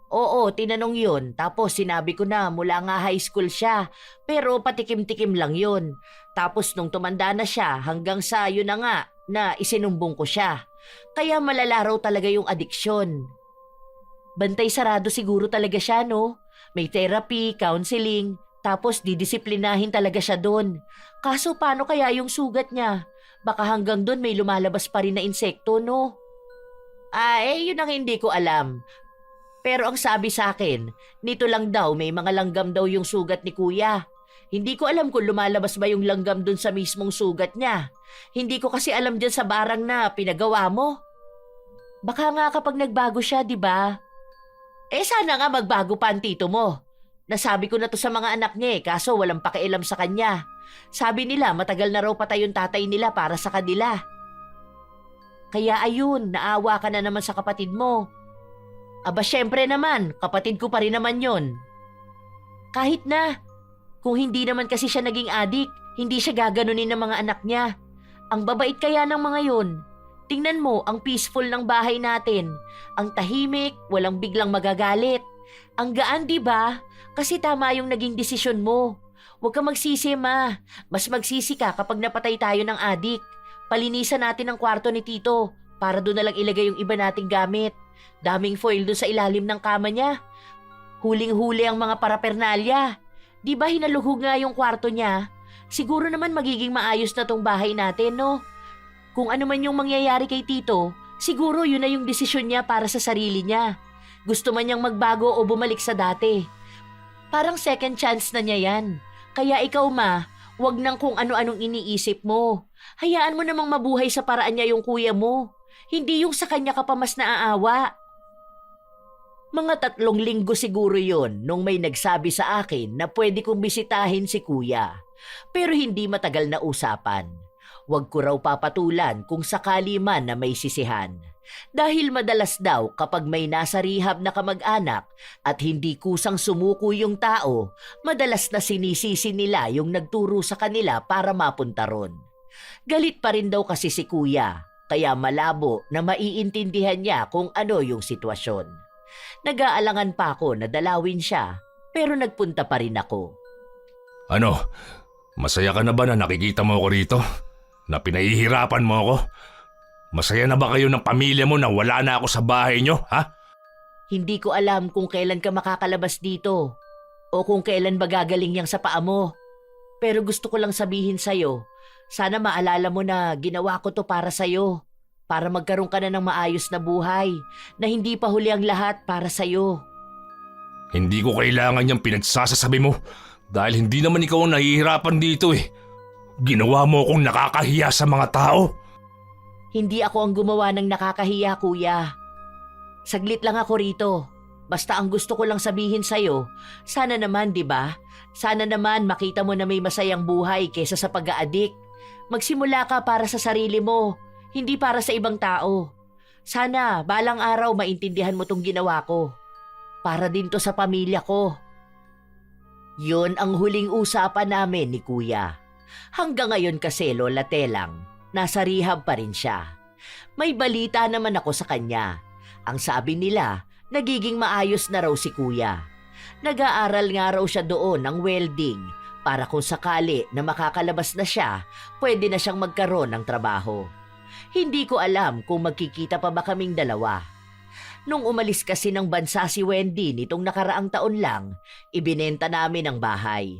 Oo, tinanong yun. Tapos sinabi ko na mula nga high school siya. Pero patikim-tikim lang yun. Tapos nung tumanda na siya hanggang sa yun na nga na isinumbong ko siya. Kaya malala raw talaga yung adiksyon. Bantay sarado siguro talaga siya, no? May therapy, counseling, tapos didisiplinahin talaga siya doon. Kaso paano kaya yung sugat niya? Baka hanggang doon may lumalabas pa rin na insekto, no? Yun ang hindi ko alam. Pero ang sabi sa akin, nito lang daw may mga langgam daw yung sugat ni kuya. Hindi ko alam kung lumalabas ba yung langgam dun sa mismong sugat niya. Hindi ko kasi alam dyan sa barang na pinagawa mo. Baka nga kapag nagbago siya, di ba? Sana nga magbago pa ang tito mo. Nasabi ko na to sa mga anak niya kaso walang pakialam sa kanya. Sabi nila matagal na raw patay yung tatay nila para sa kanila. Kaya ayun, naawa ka na naman sa kapatid mo. Aba syempre naman, kapatid ko pa rin naman yon. Kahit na, kung hindi naman kasi siya naging adik, hindi siya gaganunin ng mga anak niya. Ang babait kaya ng mga yon. Tingnan mo, ang peaceful ng bahay natin. Ang tahimik, walang biglang magagalit. Ang gaan, di ba? Kasi tama yung naging desisyon mo. Huwag ka magsisi, ma. Mas magsisi ka kapag napatay tayo ng adik. Palinisan natin ang kwarto ni Tito para doon na lang ilagay yung iba nating gamit. Daming foil doon sa ilalim ng kama niya. Huling-huli ang mga parapernalya. Di ba hinaluhog nga yung kwarto niya? Siguro naman magiging maayos na tong bahay natin, no? Kung ano man yung mangyayari kay Tito, siguro yun na yung desisyon niya para sa sarili niya. Gusto man niyang magbago o bumalik sa dati. Parang second chance na niya yan. Kaya ikaw ma, wag nang kung ano-anong iniisip mo. Hayaan mo namang mabuhay sa paraan niya yung kuya mo. Hindi yung sa kanya ka pa mas naaawa. Mga 3 linggo siguro yon nung may nagsabi sa akin na pwede kong bisitahin si kuya. Pero hindi matagal na usapan. Huwag ko raw papatulan kung sakali man na may sisihan. Dahil madalas daw kapag may nasa rehab na kamag-anak at hindi kusang sumuko yung tao, madalas na sinisisi nila yung nagturo sa kanila para mapunta ron. Galit pa rin daw kasi si kuya, kaya malabo na maiintindihan niya kung ano yung sitwasyon. Nag-aalangan pa ako na dalawin siya, pero nagpunta pa rin ako. Ano? Masaya ka na ba na nakikita mo ako rito? Na pinahihirapan mo ako? Masaya na ba kayo ng pamilya mo na wala na ako sa bahay nyo, ha? Hindi ko alam kung kailan ka makakalabas dito o kung kailan ba gagaling yang sa paa mo. Pero gusto ko lang sabihin sa'yo, sana maalala mo na ginawa ko to para sa'yo. Para magkaroon ka na ng maayos na buhay na hindi pa huli ang lahat para sa'yo. Hindi ko kailangan yung pinagsasasabi mo dahil hindi naman ikaw ang nahihirapan dito eh. Ginawa mo akong nakakahiya sa mga tao. Hindi ako ang gumawa ng nakakahiya, kuya. Saglit lang ako rito. Basta ang gusto ko lang sabihin sa'yo, sana naman, di ba? Sana naman makita mo na may masayang buhay kaysa sa pag-aadik. Magsimula ka para sa sarili mo, hindi para sa ibang tao. Sana balang araw maintindihan mo tong ginawa ko. Para din to sa pamilya ko. Yun ang huling usapan namin ni kuya. Hanggang ngayon kasi, Lola Telang, nasa rehab pa rin siya. May balita naman ako sa kanya. Ang sabi nila, nagiging maayos na raw si kuya. Nag-aaral nga raw siya doon ng welding para kung sakali na makakalabas na siya, pwede na siyang magkaroon ng trabaho. Hindi ko alam kung magkikita pa ba kaming dalawa. Nung umalis kasi ng bansa si Wendy nitong nakaraang taon lang, ibinenta namin ang bahay.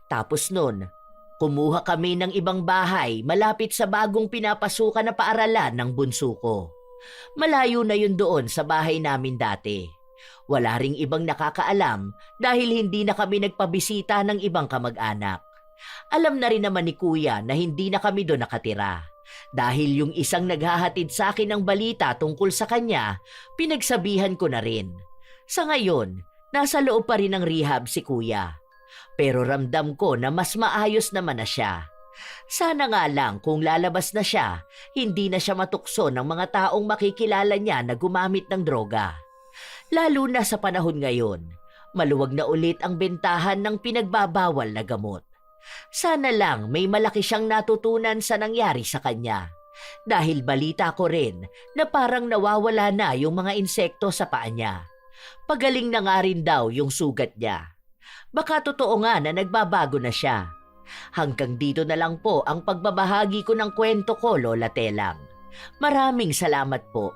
Tapos nun, kumuha kami ng ibang bahay malapit sa bagong pinapasukan na paaralan ng bunso ko. Malayo na yun doon sa bahay namin dati. Wala ring ibang nakakaalam dahil hindi na kami nagpabisita ng ibang kamag-anak. Alam na rin naman ni kuya na hindi na kami doon nakatira. Dahil yung isang naghahatid sa akin ng balita tungkol sa kanya, pinagsabihan ko na rin. Sa ngayon, nasa loob pa rin ng rehab si kuya. Pero ramdam ko na mas maayos naman na siya. Sana nga lang kung lalabas na siya, hindi na siya matukso ng mga taong makikilala niya na gumamit ng droga. Lalo na sa panahon ngayon, maluwag na ulit ang bentahan ng pinagbabawal na gamot. Sana lang may malaki siyang natutunan sa nangyari sa kanya. Dahil balita ko rin na parang nawawala na yung mga insekto sa paa niya. Pagaling na nga rin daw yung sugat niya. Baka totoo nga na nagbabago na siya. Hanggang dito na lang po ang pagbabahagi ko ng kwento ko, Lola Telang. Maraming salamat po.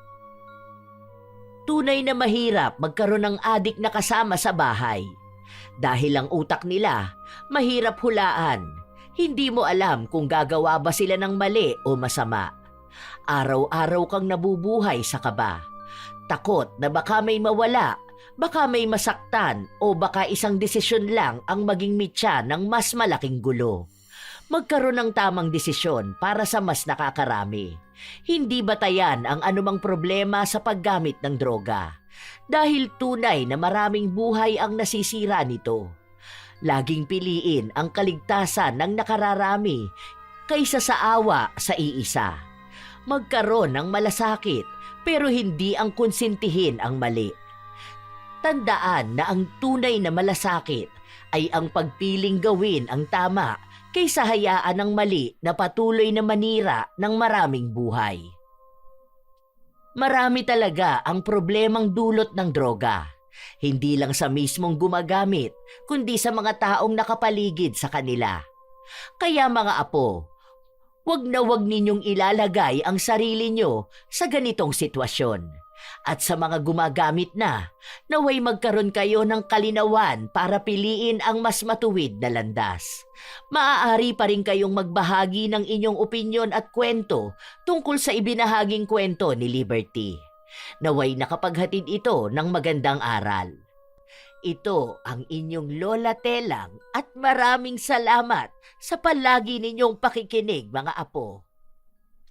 Tunay na mahirap magkaroon ng adik na kasama sa bahay. Dahil ang utak nila, mahirap hulaan. Hindi mo alam kung gagawa ba sila ng mali o masama. Araw-araw kang nabubuhay sa kaba. Takot na baka may mawala, baka may masaktan o baka isang desisyon lang ang maging mitya ng mas malaking gulo. Magkaroon ng tamang desisyon para sa mas nakakarami. Hindi batayan ang anumang problema sa paggamit ng droga. Dahil tunay na maraming buhay ang nasisira nito. Laging piliin ang kaligtasan ng nakararami kaysa sa awa sa iisa. Magkaroon ng malasakit pero hindi ang konsintihin ang mali. Tandaan na ang tunay na malasakit ay ang pagpiling gawin ang tama kaysa hayaan ng mali na patuloy na manira ng maraming buhay. Marami talaga ang problemang dulot ng droga. Hindi lang sa mismong gumagamit, kundi sa mga taong nakapaligid sa kanila. Kaya mga apo, wag na wag ninyong ilalagay ang sarili nyo sa ganitong sitwasyon. At sa mga gumagamit na, naway magkaroon kayo ng kalinawan para piliin ang mas matuwid na landas. Maaari pa rin kayong magbahagi ng inyong opinyon at kwento tungkol sa ibinahaging kwento ni Liberty. Naway nakapaghatid ito ng magandang aral. Ito ang inyong Lola Telang at maraming salamat sa palagi ninyong pakikinig mga apo.